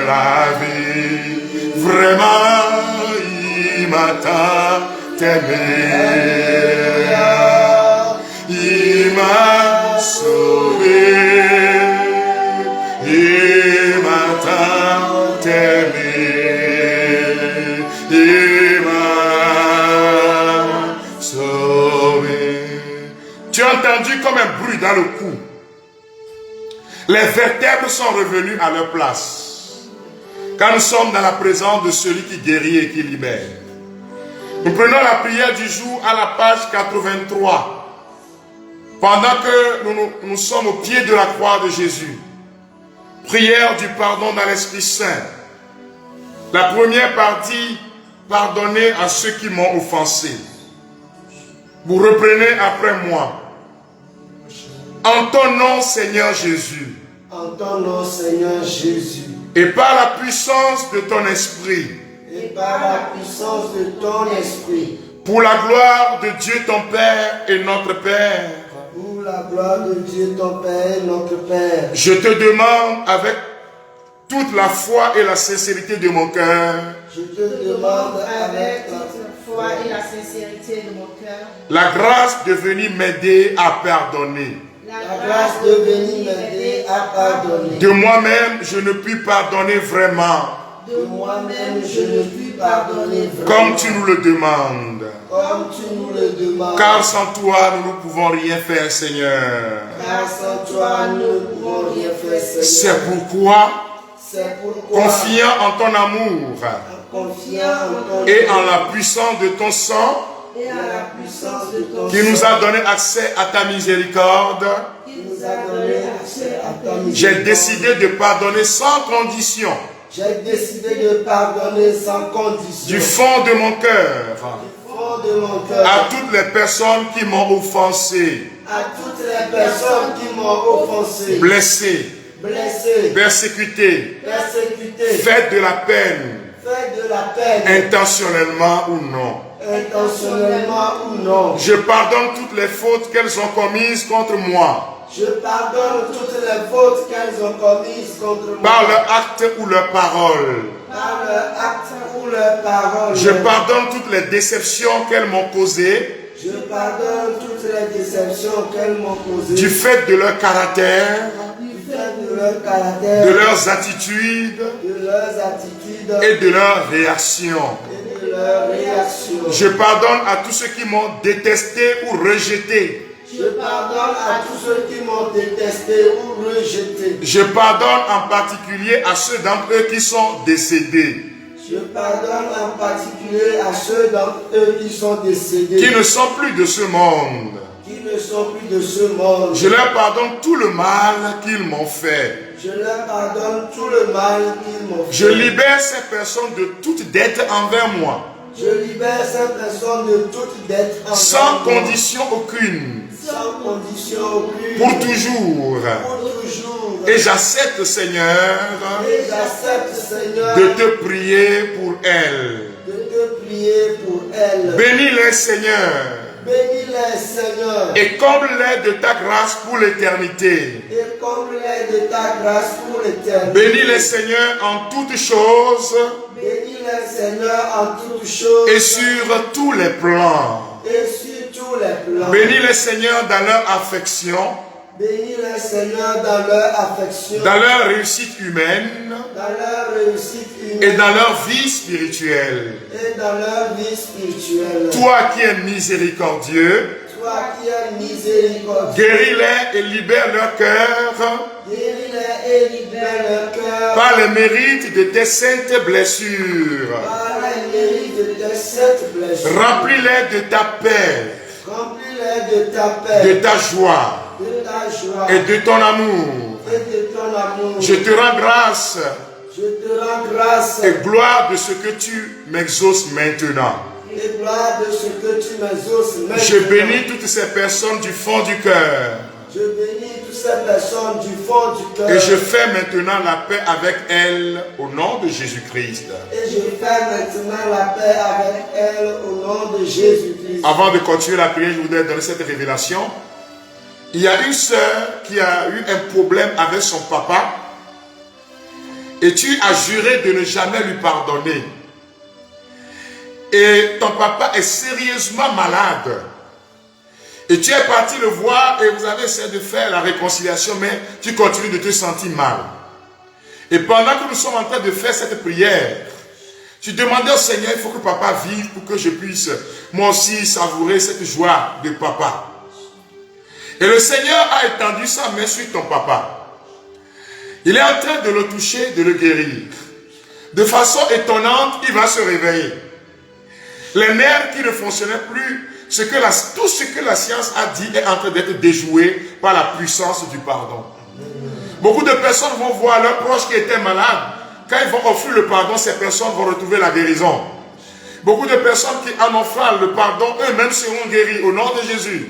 la vie. Vraiment, il m'a tant aimé. Il m'a sauvé. Il m'a tant aimé. Il m'a sauvé. Tu as entendu comme un bruit dans le cou. Les vertèbres sont revenues à leur place. quand nous sommes dans la présence de celui qui guérit et qui libère. Nous prenons la prière du jour à la page 83. Pendant que nous sommes au pied de la croix de Jésus. Prière du pardon dans l'Esprit Saint. La première partie, pardonnez à ceux qui m'ont offensé. Vous reprenez après moi. En ton nom, Seigneur Jésus. En ton nom, Seigneur Jésus. Et par la puissance de ton esprit. Et par la puissance de ton esprit. Pour la gloire de Dieu ton Père et notre Père. Pour la gloire de Dieu ton Père et notre Père. Je te demande avec toute la foi et la sincérité de mon cœur. Je te demande avec toute la foi et la sincérité de mon cœur. La grâce de venir m'aider à pardonner. La grâce de venir m'aider à pardonner. De moi-même, je ne puis pardonner vraiment. De moi-même, je ne puis pardonner vraiment. Comme tu nous le demandes. Comme tu nous le demandes. Car sans toi, nous ne pouvons rien faire, Seigneur. Car sans toi, nous ne pouvons rien faire, Seigneur. C'est pourquoi, confiant en ton amour et en la puissance de ton sang, et à la puissance de ton qui nous a donné accès à ta miséricorde, j'ai décidé de pardonner sans condition. J'ai décidé de pardonner sans condition. Du fond de mon cœur. À toutes les personnes qui m'ont offensé. À toutes les personnes qui m'ont offensé. Blessé. Persécuté. Fait de la peine. Intentionnellement ou non. Je pardonne toutes les fautes qu'elles ont commises contre moi. Je pardonne toutes les fautes qu'elles ont commises contre moi. Par leur acte ou leur parole. Je pardonne toutes les déceptions qu'elles m'ont causées. Je pardonne toutes les déceptions qu'elles m'ont causées. Du fait de leur caractère. De leurs attitudes. Et de leurs réactions. Je pardonne à tous ceux qui m'ont détesté ou rejeté. Je pardonne à tous ceux qui m'ont détesté ou rejeté. Je pardonne en particulier à ceux d'entre eux qui sont décédés. Je pardonne en particulier à ceux d'entre eux qui sont décédés. Qui ne sont plus de ce monde. Je leur pardonne tout le mal qu'ils m'ont fait. Je leur pardonne tout le mal qu'ils m'ont fait. Je libère ces personnes de toute dette envers moi. Je libère ces personnes de toute dette envers moi. Sans condition aucune. Pour toujours. Et j'accepte, Seigneur, de te prier pour elles. Bénis-les, Seigneur. Et comble-les de ta grâce pour l'éternité. Bénis-les, Seigneur, en toutes choses. Et sur tous les plans. Bénis les Seigneurs dans leur affection. Dans leur réussite humaine. Et dans leur vie spirituelle. Toi qui es miséricordieux. Guéris-les et libère leur cœur. Par le mérite de tes saintes blessures. Remplis-les de ta paix. De ta joie. Et de ton amour. Je te rends grâce. Et gloire de ce que tu m'exauces maintenant. Je bénis toutes ces personnes du fond du cœur. Et je fais maintenant la paix avec elles au nom de Jésus-Christ. Avant de continuer la prière, je voudrais donner cette révélation. Il y a une sœur qui a eu un problème avec son papa. Et tu as juré de ne jamais lui pardonner. Et ton papa est sérieusement malade. Et tu es parti le voir et vous avez essayé de faire la réconciliation, mais tu continues de te sentir mal. Et pendant que nous sommes en train de faire cette prière, tu demandais au Seigneur, il faut que papa vive pour que je puisse moi aussi savourer cette joie de papa. Et le Seigneur a étendu sa main sur ton papa. Il est en train de le toucher, de le guérir. De façon étonnante, il va se réveiller. Les nerfs qui ne fonctionnaient plus, tout ce que la science a dit est en train d'être déjoué par la puissance du pardon. Beaucoup de personnes vont voir leurs proches qui étaient malades. Quand ils vont offrir le pardon, ces personnes vont retrouver la guérison. Beaucoup de personnes qui en offrent le pardon, eux-mêmes seront guéris au nom de Jésus.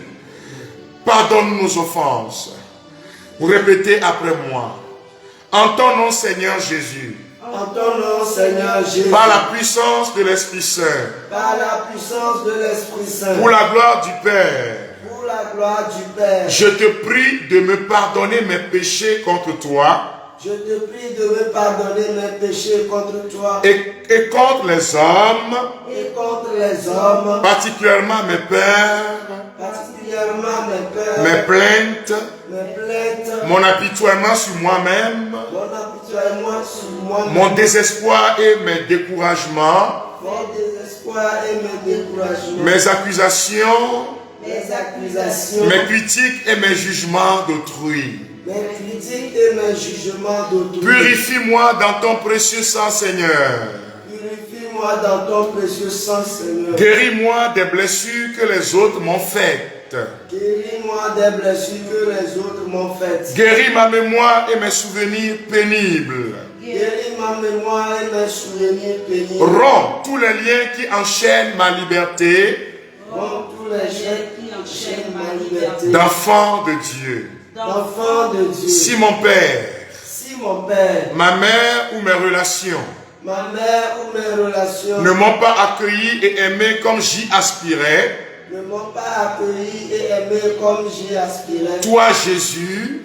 Pardonne nos offenses. Vous répétez après moi. En ton nom, Seigneur Jésus. En ton nom, Seigneur Jésus. Par la puissance de l'Esprit Saint. Par la puissance de l'Esprit Saint. Pour la gloire du Père. Pour la gloire du Père. Je te prie de me pardonner mes péchés contre toi. Je te prie de me pardonner mes péchés contre toi. Et contre les hommes. Et contre les hommes. Particulièrement mes pères. Particulièrement mes pères. Mes plaintes. Mes plaintes. Mon apitoiement sur moi-même. Mon apitoiement sur moi-même. Mon désespoir et mes découragements. Mon désespoir et mes découragements. Mes accusations. Mes accusations. Mes critiques et mes jugements d'autrui. Mes critiques et mes jugements d'autrui. Purifie-moi dans ton précieux sang, Seigneur. Purifie-moi dans ton précieux sang, Seigneur. Guéris-moi des blessures que les autres m'ont faites. Guéris-moi des blessures que les autres m'ont faites. Guéris ma mémoire et mes souvenirs pénibles. Guéris ma mémoire et mes souvenirs pénibles. Romps tous les liens qui enchaînent ma liberté. Romps tous les liens qui enchaînent ma liberté. D'enfant de Dieu. D'enfant de Dieu. Si mon père, ma mère ou mes relations ne m'ont pas accueilli et aimé comme j'y aspirais, toi Jésus,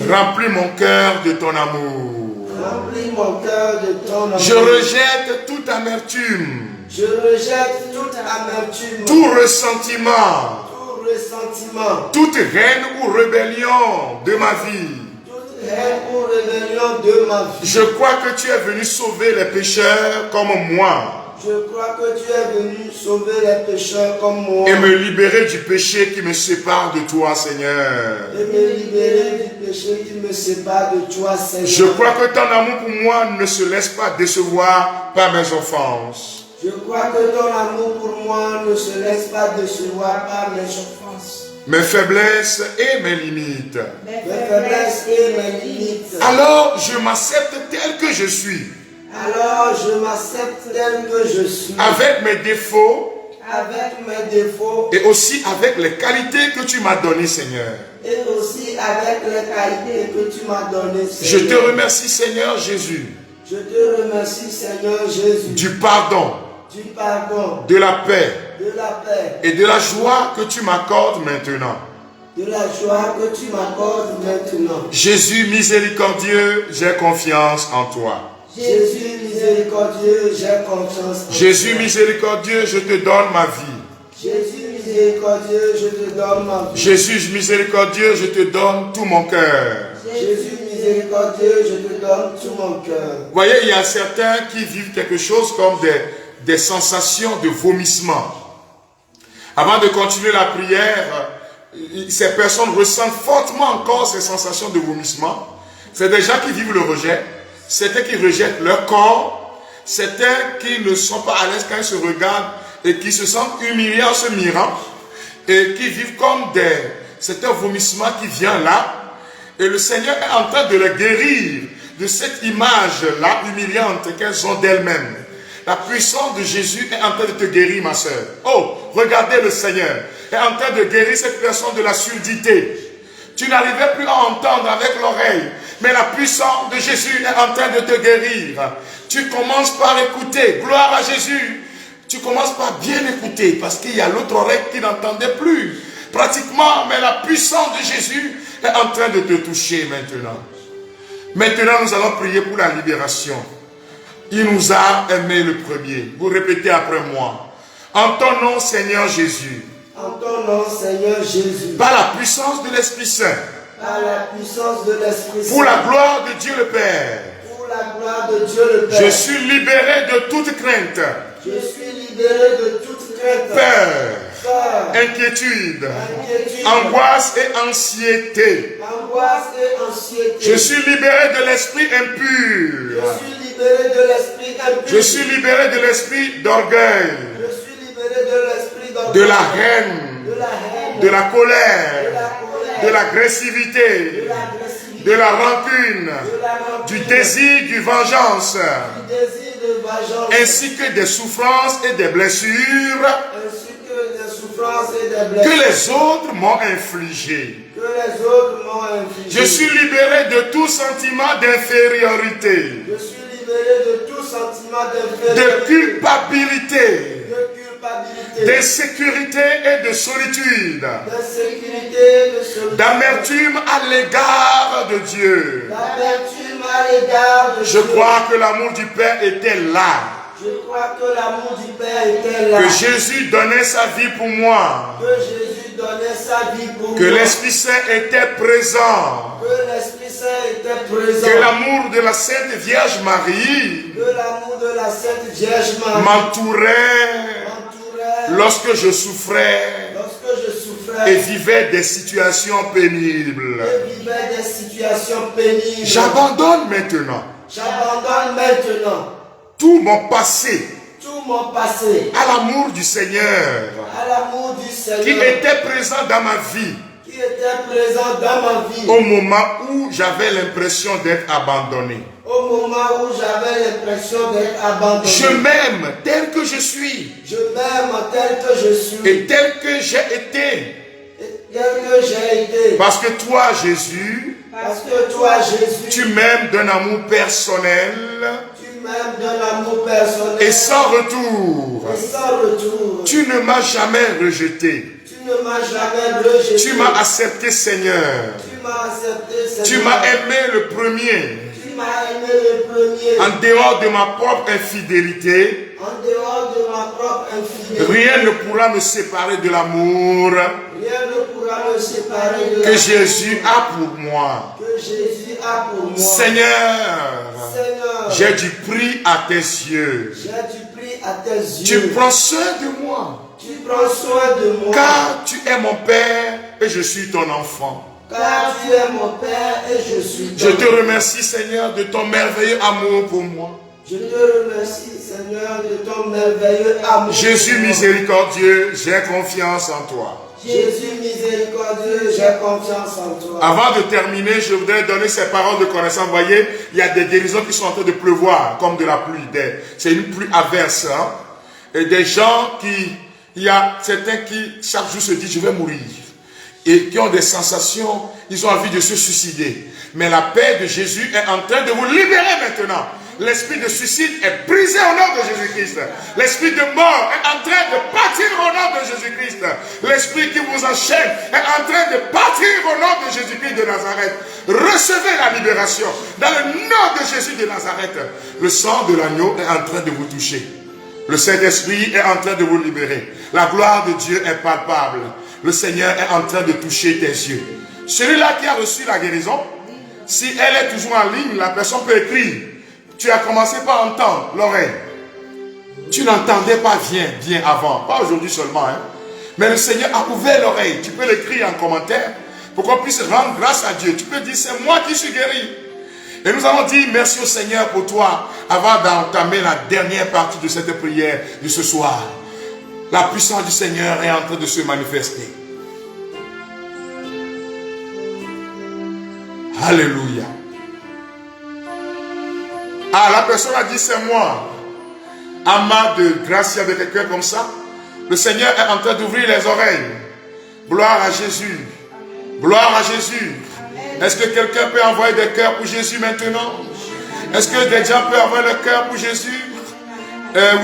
remplis mon cœur de ton amour. Remplis mon cœur de ton amour. Je rejette toute amertume. Je rejette toute amertume. Tout ressentiment. Toute haine ou rébellion de ma vie. Je crois que tu es venu sauver les pécheurs comme moi. Je crois que tu es venu sauver les pécheurs comme moi. Et me libérer du péché qui me sépare de toi, Seigneur. Et me libérer du péché qui me sépare de toi, Seigneur. Je crois que ton amour pour moi ne se laisse pas décevoir par mes offenses. Je crois que ton amour pour moi ne se laisse pas décevoir par mes offenses. Mes faiblesses et mes limites. Mes faiblesses et mes limites. Alors je m'accepte tel que je suis. Alors je m'accepte tel que je suis. Avec mes défauts. Avec mes défauts. Et aussi avec les qualités que tu m'as données, Seigneur. Et aussi avec les qualités que tu m'as données, Seigneur. Je te remercie, Seigneur Jésus. Je te remercie, Seigneur Jésus. Du pardon. Du pardon. De la paix. De la paix. Et de la joie que tu m'accordes maintenant. De la joie que tu m'accordes maintenant. Jésus miséricordieux, j'ai confiance en toi. Jésus miséricordieux, j'ai confiance en toi. Jésus miséricordieux, je te donne ma vie. Jésus miséricordieux, je te donne ma vie. Jésus miséricordieux, je te donne tout mon cœur. Jésus miséricordieux, je te donne tout mon cœur. Vous voyez, il y a certains qui vivent quelque chose comme des sensations de vomissement. Avant de continuer la prière, ces personnes ressentent fortement encore ces sensations de vomissement. C'est des gens qui vivent le rejet. Certains qui rejettent leur corps. Certains qui ne sont pas à l'aise quand ils se regardent et qui se sentent humiliés en se mirant. Et qui vivent comme c'est un vomissement qui vient là. Et le Seigneur est en train de les guérir de cette image-là humiliante qu'elles ont d'elles-mêmes. La puissance de Jésus est en train de te guérir, ma soeur. Oh, regardez le Seigneur. Est en train de guérir cette personne de la surdité. Tu n'arrivais plus à entendre avec l'oreille. Mais la puissance de Jésus est en train de te guérir. Tu commences par écouter. Gloire à Jésus. Tu commences par bien écouter. Parce qu'il y a l'autre oreille qui n'entendait plus. Pratiquement, mais la puissance de Jésus est en train de te toucher maintenant. Maintenant, nous allons prier pour la libération. Il nous a aimés le premier. Vous répétez après moi. En ton nom, Seigneur Jésus. En ton nom, Seigneur Jésus. Par la puissance de l'Esprit Saint. Par la puissance de l'Esprit Saint. Pour la gloire de Dieu le Père. Pour la gloire de Dieu le Père. Je suis libéré de toute crainte. Je suis libéré de toute crainte. Peur. Inquiétude. Angoisse et anxiété. Angoisse et anxiété. Je suis libéré de l'esprit impur. Je suis libéré libéré de l'esprit impur. Je suis libéré de l'esprit d'orgueil, Je suis libéré de l'esprit d'orgueil. de la haine, De la haine. de la colère, De la colère. de l'agressivité, De l'agressivité. de la rancune, De la rancune. du désir, du vengeance, Du désir de vengeance. ainsi que des souffrances et des blessures Ainsi que des souffrances et des que blessures. les autres m'ont infligées. Que les autres m'ont infligé. Je suis libéré de tout sentiment d'infériorité, Je suis libéré de tout sentiment de d'infériorité, culpabilité, de culpabilité, d'insécurité et de solitude, d'insécurité, de solitude, d'amertume à l'égard de Dieu. d'amertume à l'égard de Je Dieu. crois que l'amour du Père était là, Je crois que l'amour du Père était là. que Jésus donnait sa vie pour moi, Que Jésus donnait sa vie pour que moi. l'Esprit Saint était présent, Que l'Esprit Saint était présent. que l'amour de la Sainte Vierge Marie Que l'amour de la Sainte Vierge Marie m'entourait m'entourait lorsque je souffrais lorsque je souffrais et vivais des situations pénibles. et vivais des situations pénibles. J'abandonne maintenant J'abandonne maintenant tout mon passé tout mon passé à l'amour du Seigneur à l'amour du Seigneur qui était présent dans ma vie qui était présent dans ma vie au moment où j'avais l'impression d'être abandonné. au moment où j'avais l'impression d'être abandonné. Je m'aime tel que je suis Je m'aime tel que je suis et tel que j'ai été. et tel que j'ai été. Parce que toi, Jésus, Parce que toi, Jésus, tu m'aimes d'un amour personnel tu m'aimes d'un amour personnel et sans retour. et sans retour. Tu ne m'as jamais rejeté. Tu ne m'as jamais rejeté. Tu m'as accepté, Seigneur. Tu m'as accepté, Seigneur. Tu m'as aimé le premier. Tu m'as aimé le premier. En dehors de ma propre infidélité, En dehors de ma propre infidélité. rien ne pourra me séparer de l'amour Rien ne pourra me séparer de que la Jésus a pour moi. que Jésus a pour moi. Seigneur, Seigneur, j'ai du prix à tes yeux. j'ai du prix à tes Tu yeux. prends soin de moi, Tu prends soin de moi. car tu es mon Père et je suis ton enfant. Car tu es mon Père et je suis ton Je te remercie, Seigneur, de ton merveilleux amour pour moi. Je te remercie, Seigneur, de ton merveilleux amour. Jésus miséricordieux, j'ai confiance en toi. Jésus miséricordieux, j'ai confiance en toi. Avant de terminer, je voudrais donner ces paroles de connaissance. Vous voyez, il y a des guérisons qui sont en train de pleuvoir, comme de la pluie. C'est une pluie averse. Hein? Et des gens il y a certains qui, chaque jour, se disent, je vais mourir. Et qui ont des sensations, ils ont envie de se suicider. Mais la paix de Jésus est en train de vous libérer maintenant. L'esprit de suicide est brisé au nom de Jésus-Christ. L'esprit de mort est en train de partir au nom de Jésus-Christ. L'esprit qui vous enchaîne est en train de partir au nom de Jésus-Christ de Nazareth. Recevez la libération dans le nom de Jésus de Nazareth. Le sang de l'agneau est en train de vous toucher. Le Saint-Esprit est en train de vous libérer. La gloire de Dieu est palpable. Le Seigneur est en train de toucher tes yeux. Celui-là qui a reçu la guérison, si elle est toujours en ligne, la personne peut écrire. Tu as commencé par entendre l'oreille. Tu n'entendais pas bien avant. Pas aujourd'hui seulement. Hein. Mais le Seigneur a ouvert l'oreille. Tu peux l'écrire en commentaire pour qu'on puisse rendre grâce à Dieu. Tu peux dire, c'est moi qui suis guéri. Et nous allons dire merci au Seigneur pour toi avant d'entamer la dernière partie de cette prière de ce soir. La puissance du Seigneur est en train de se manifester. Alléluia. Ah, la personne a dit c'est moi. Amas de grâce avec quelqu'un comme ça. Le Seigneur est en train d'ouvrir les oreilles. Gloire à Jésus. Gloire à Jésus. Est-ce que quelqu'un peut envoyer des cœurs pour Jésus maintenant? Est-ce que des gens peuvent envoyer le cœur pour Jésus?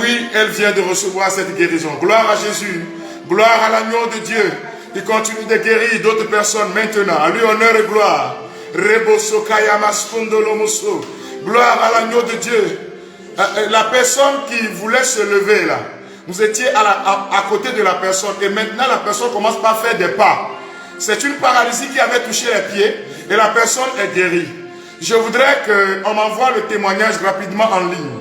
Oui, elle vient de recevoir cette guérison. Gloire à Jésus. Gloire à l'agneau de Dieu. Il continue de guérir d'autres personnes maintenant. À lui honneur et gloire. Gloire à l'agneau de Dieu. La personne qui voulait se lever là, vous étiez à côté de la personne et maintenant la personne commence par faire des pas. C'est une paralysie qui avait touché les pieds et la personne est guérie. Je voudrais qu'on m'envoie le témoignage rapidement en ligne.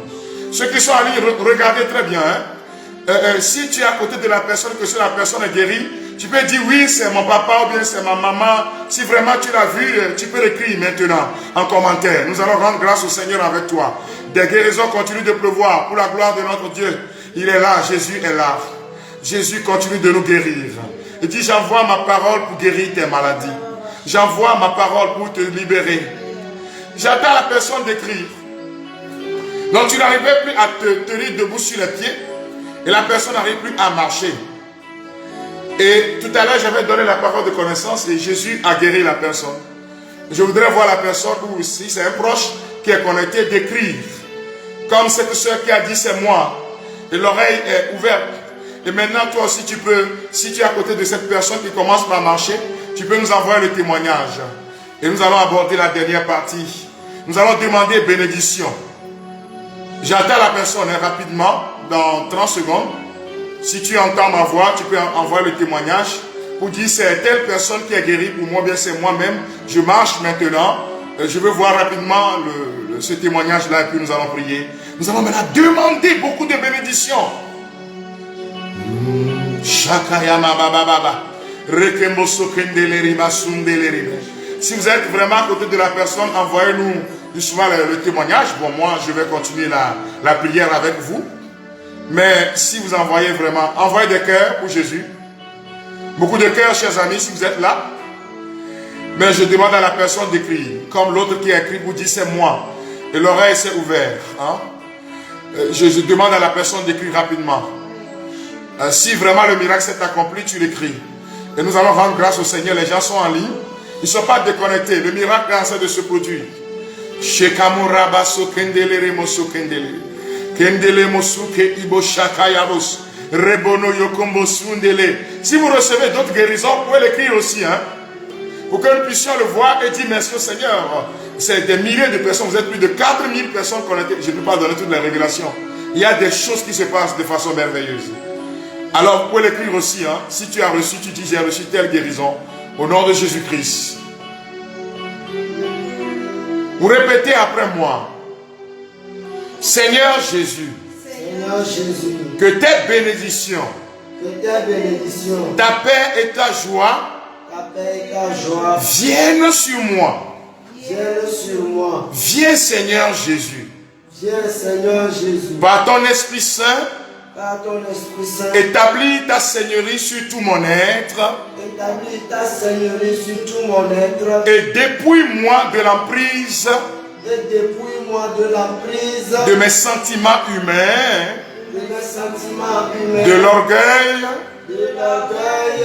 Ceux qui sont en ligne, regardez très bien. Hein. Si tu es à côté de la personne, que la personne est guérie, tu peux dire oui, c'est mon papa ou bien c'est ma maman. Si vraiment tu l'as vu, tu peux l'écrire maintenant en commentaire. Nous allons rendre grâce au Seigneur avec toi. Des guérisons continuent de pleuvoir pour la gloire de notre Dieu. Il est là, Jésus est là. Jésus continue de nous guérir. Il dit, j'envoie ma parole pour guérir tes maladies. J'envoie ma parole pour te libérer. J'attends la personne d'écrire. Donc tu n'arrivais plus à te tenir debout sur les pieds et la personne n'arrive plus à marcher. Et tout à l'heure, j'avais donné la parole de connaissance et Jésus a guéri la personne. Je voudrais voir la personne ou si c'est un proche qui est connecté d'écrire. Comme cette soeur qui a dit c'est moi. Et l'oreille est ouverte. Et maintenant toi aussi tu peux, si tu es à côté de cette personne qui commence par marcher, tu peux nous envoyer le témoignage. Et nous allons aborder la dernière partie. Nous allons demander bénédiction. J'attends la personne rapidement, dans 30 secondes. Si tu entends ma voix, tu peux envoyer le témoignage pour dire c'est telle personne qui est guérie pour moi, bien c'est moi-même. Je marche maintenant. Je veux voir rapidement ce témoignage-là et puis nous allons prier. Nous allons maintenant demander beaucoup de bénédictions. Si vous êtes vraiment à côté de la personne, envoyez-nous justement le témoignage. Bon, moi, je vais continuer la prière avec vous. Mais si vous envoyez vraiment, envoyez des cœurs pour Jésus. Beaucoup de cœurs, chers amis, si vous êtes là. Mais je demande à la personne d'écrire. Comme l'autre qui a écrit vous dit c'est moi. Et l'oreille s'est ouverte. Hein? Je demande à la personne d'écrire rapidement. Si vraiment le miracle s'est accompli, tu l'écris. Et nous allons rendre grâce au Seigneur. Les gens sont en ligne. Ils ne sont pas déconnectés. Le miracle est en train de se produire. Si vous recevez d'autres guérisons, vous pouvez l'écrire aussi. Hein? Pour que nous puissions le voir et dire merci au Seigneur. C'est des milliers de personnes. Vous êtes plus de 4000 personnes connectées. Je ne peux pas donner toutes les révélations. Il y a des choses qui se passent de façon merveilleuse. Alors, vous pouvez l'écrire aussi. Hein? Si tu as reçu, tu dis j'ai reçu telle guérison. Au nom de Jésus-Christ. Vous répétez après moi. Seigneur Jésus. Seigneur Jésus. Que tes bénédictions. Ta paix et ta joie. Viennent sur moi. Viens Seigneur Jésus. Par ton Esprit Saint. Établis ta seigneurie sur tout mon être. Et dépouille-moi de l'emprise de mes sentiments humains, de l'orgueil,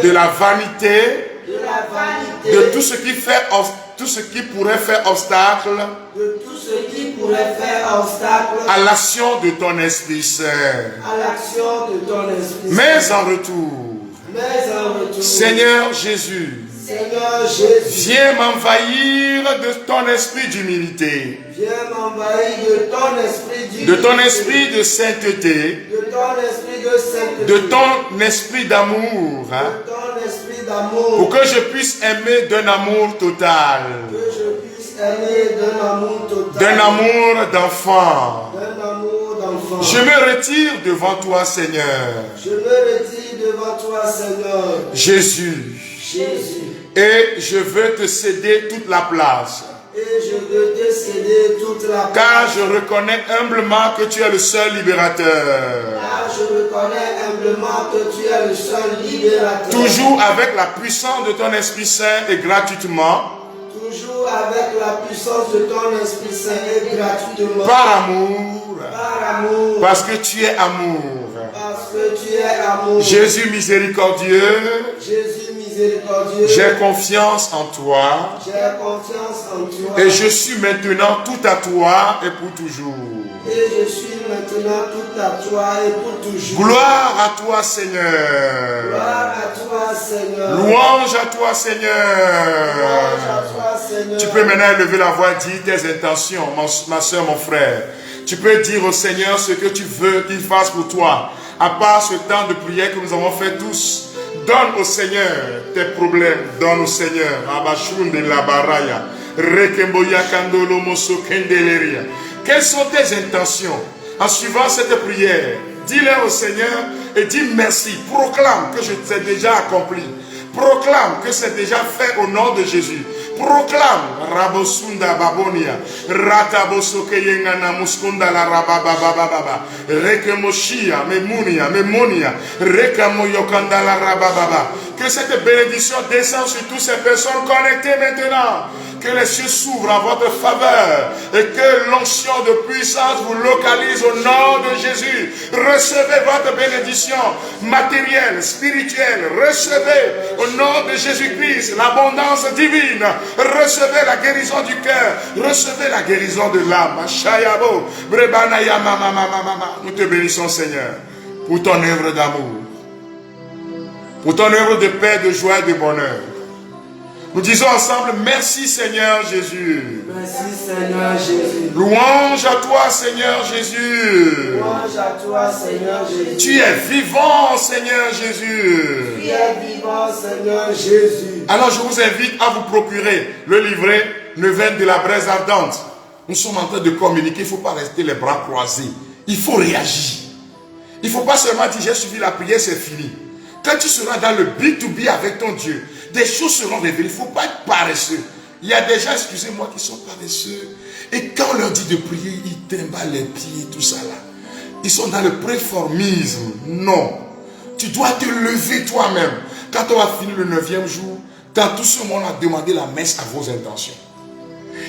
de la vanité, de tout ce qui fait tout ce qui pourrait faire obstacle à l'action de ton Esprit Saint. Mais en retour, Seigneur Jésus, viens m'envahir de ton esprit d'humilité, de ton esprit de sainteté, de ton esprit d'amour, hein, pour que je puisse aimer d'un amour total, d'un amour d'enfant. Je me retire devant toi, Seigneur. Jésus. Et je veux te céder toute la place. Car je reconnais humblement que tu es le seul libérateur. Toujours avec la puissance de ton Esprit Saint et gratuitement. Par amour. Parce que tu es amour. Jésus miséricordieux. J'ai confiance en toi. Et je suis maintenant tout à toi et pour toujours. Gloire à toi, Seigneur. Louange à toi, Seigneur. Tu peux maintenant élever la voix et dire tes intentions, ma soeur, mon frère. Tu peux dire au Seigneur ce que tu veux qu'il fasse pour toi. À part ce temps de prière que nous avons fait tous. Donne au Seigneur tes problèmes. Donne au Seigneur. Quelles sont tes intentions? En suivant cette prière, dis-les au Seigneur et dis merci. Proclame que je t'ai déjà accompli. Proclame que c'est déjà fait au nom de Jésus. Proclame Rabosunda Babonia, Ratabosoke Yengana Muskunda la Rabababa, Rekemoshia, Memonia, Rekamoyokanda la Rabababa. Que cette bénédiction descende sur toutes ces personnes connectées maintenant. Que les cieux s'ouvrent en votre faveur et que l'onction de puissance vous localise au nom de Jésus. Recevez votre bénédiction matérielle, spirituelle. Recevez au nom de Jésus-Christ l'abondance divine. Recevez la guérison du cœur. Recevez la guérison de l'âme. Nous te bénissons, Seigneur, pour ton œuvre d'amour, pour ton œuvre de paix, de joie et de bonheur. Nous disons ensemble, merci Seigneur Jésus. Merci Seigneur Jésus. Louange à toi Seigneur Jésus. Louange à toi Seigneur Jésus. Tu es vivant Seigneur Jésus. Tu es vivant Seigneur Jésus. Alors je vous invite à vous procurer le livret Neuvaine de la braise ardente. Nous sommes en train de communiquer, il ne faut pas rester les bras croisés. Il faut réagir. Il ne faut pas seulement dire j'ai suivi la prière, c'est fini. Quand tu seras dans le B2B avec ton Dieu, des choses seront révélées. Il ne faut pas être paresseux. Il y a des gens, excusez-moi, qui sont paresseux. Et quand on leur dit de prier, ils trimballent les pieds, tout ça là. Ils sont dans le préformisme. Non. Tu dois te lever toi-même. Quand on va finir le 9e jour, dans tout ce monde a demandé la messe à vos intentions.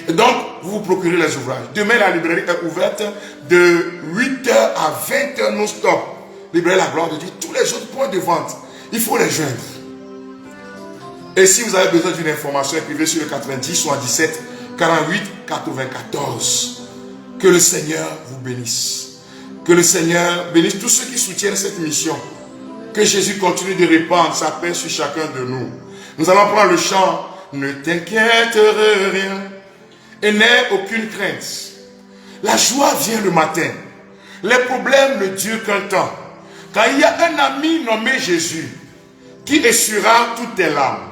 Et donc, vous vous procurez les ouvrages. Demain, la librairie est ouverte de 8h à 20h non-stop. Librairie La Gloire de Dieu. Tous les autres points de vente, il faut les joindre. Et si vous avez besoin d'une information, écrivez sur le 90 77 48 94. Que le Seigneur vous bénisse. Que le Seigneur bénisse tous ceux qui soutiennent cette mission. Que Jésus continue de répandre sa paix sur chacun de nous. Nous allons prendre le chant. Ne t'inquiète rien et n'aie aucune crainte. La joie vient le matin. Les problèmes ne durent qu'un temps. Quand il y a un ami nommé Jésus qui essuiera toutes tes larmes.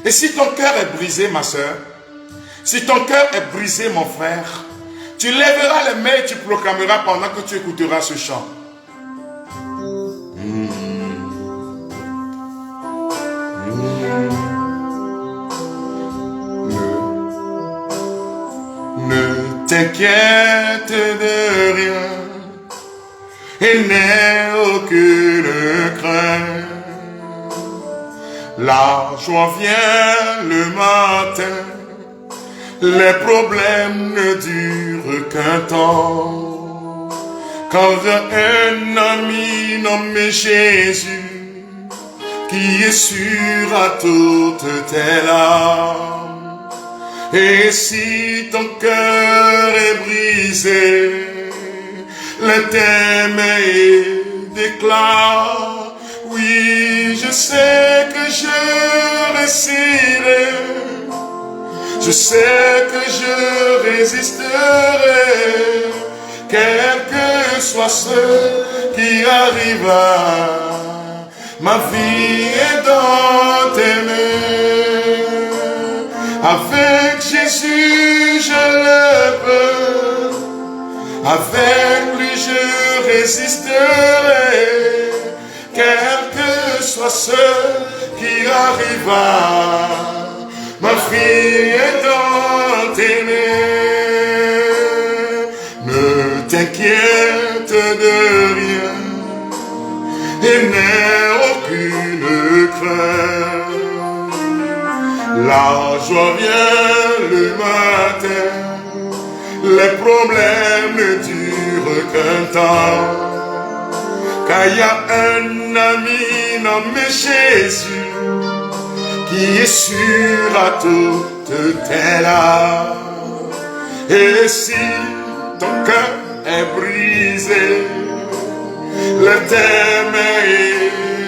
Et si ton cœur est brisé, ma soeur, si ton cœur est brisé, mon frère, tu lèveras les mains et tu proclameras pendant que tu écouteras ce chant. Ne t'inquiète de rien et n'aie aucune crainte. La joie vient le matin, les problèmes ne durent qu'un temps. Quand un ami nommé Jésus, qui essuiera toutes tes larmes, et si ton cœur est brisé, le thème déclare. Oui, je sais que je réussirai. Je sais que je résisterai. Quel que soit ce qui arrivera, ma vie est dans tes mains. Avec Jésus, je le peux. Avec lui, je résisterai. Quel que soit ce qui arriva, ma fille est dans tes mains. Ne t'inquiète de rien et n'aie aucune crainte. La joie vient le matin, les problèmes ne durent qu'un temps. Car il y a un ami nommé Jésus qui essuiera toutes tes larmes. Et si ton cœur est brisé, le thème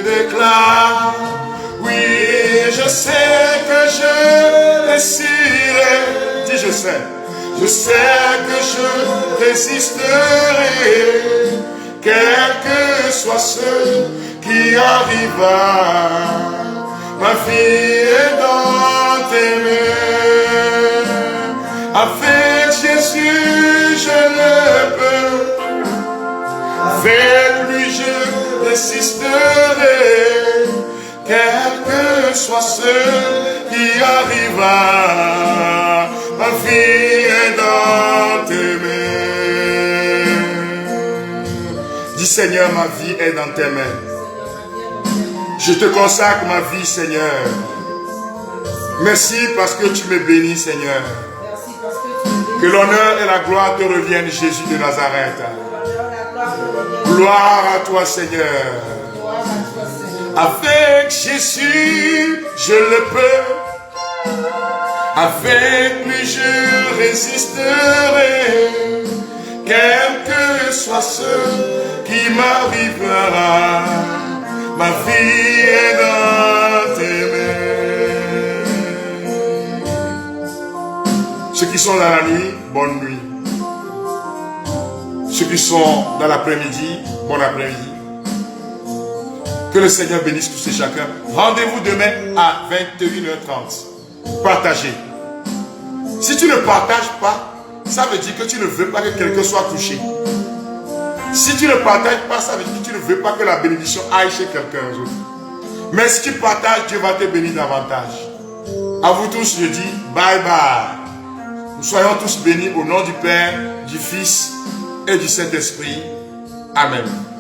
déclare. Oui, je sais que je réussirai. Dis je sais. Je sais que je résisterai. Quel que soit ce qui arriva, ma vie est dans tes mains. Avec Jésus, je le peux. Avec lui, je résisterai. Quel que soit ce qui arriva. Ma vie est dans tes mains. Dis Seigneur, ma vie est dans tes mains. Je te consacre ma vie, Seigneur. Merci parce que tu me bénis, Seigneur. Que l'honneur et la gloire te reviennent, Jésus de Nazareth. Gloire à toi, Seigneur. Avec Jésus, je le peux. Avec lui, je résisterai. Quel que soit ce qui m'arrivera, ma vie est dans tes mains. Ceux qui sont dans la nuit, bonne nuit. Ceux qui sont dans l'après-midi, bon après-midi. Que le Seigneur bénisse tous et chacun. Rendez-vous demain à 21h30. Partagez. Si tu ne partages pas, ça veut dire que tu ne veux pas que quelqu'un soit touché. Si tu ne partages pas, ça veut dire que tu ne veux pas que la bénédiction aille chez quelqu'un d'autre. Mais si tu partages, Dieu va te bénir davantage. À vous tous, je dis bye bye. Nous soyons tous bénis au nom du Père, du Fils et du Saint-Esprit. Amen.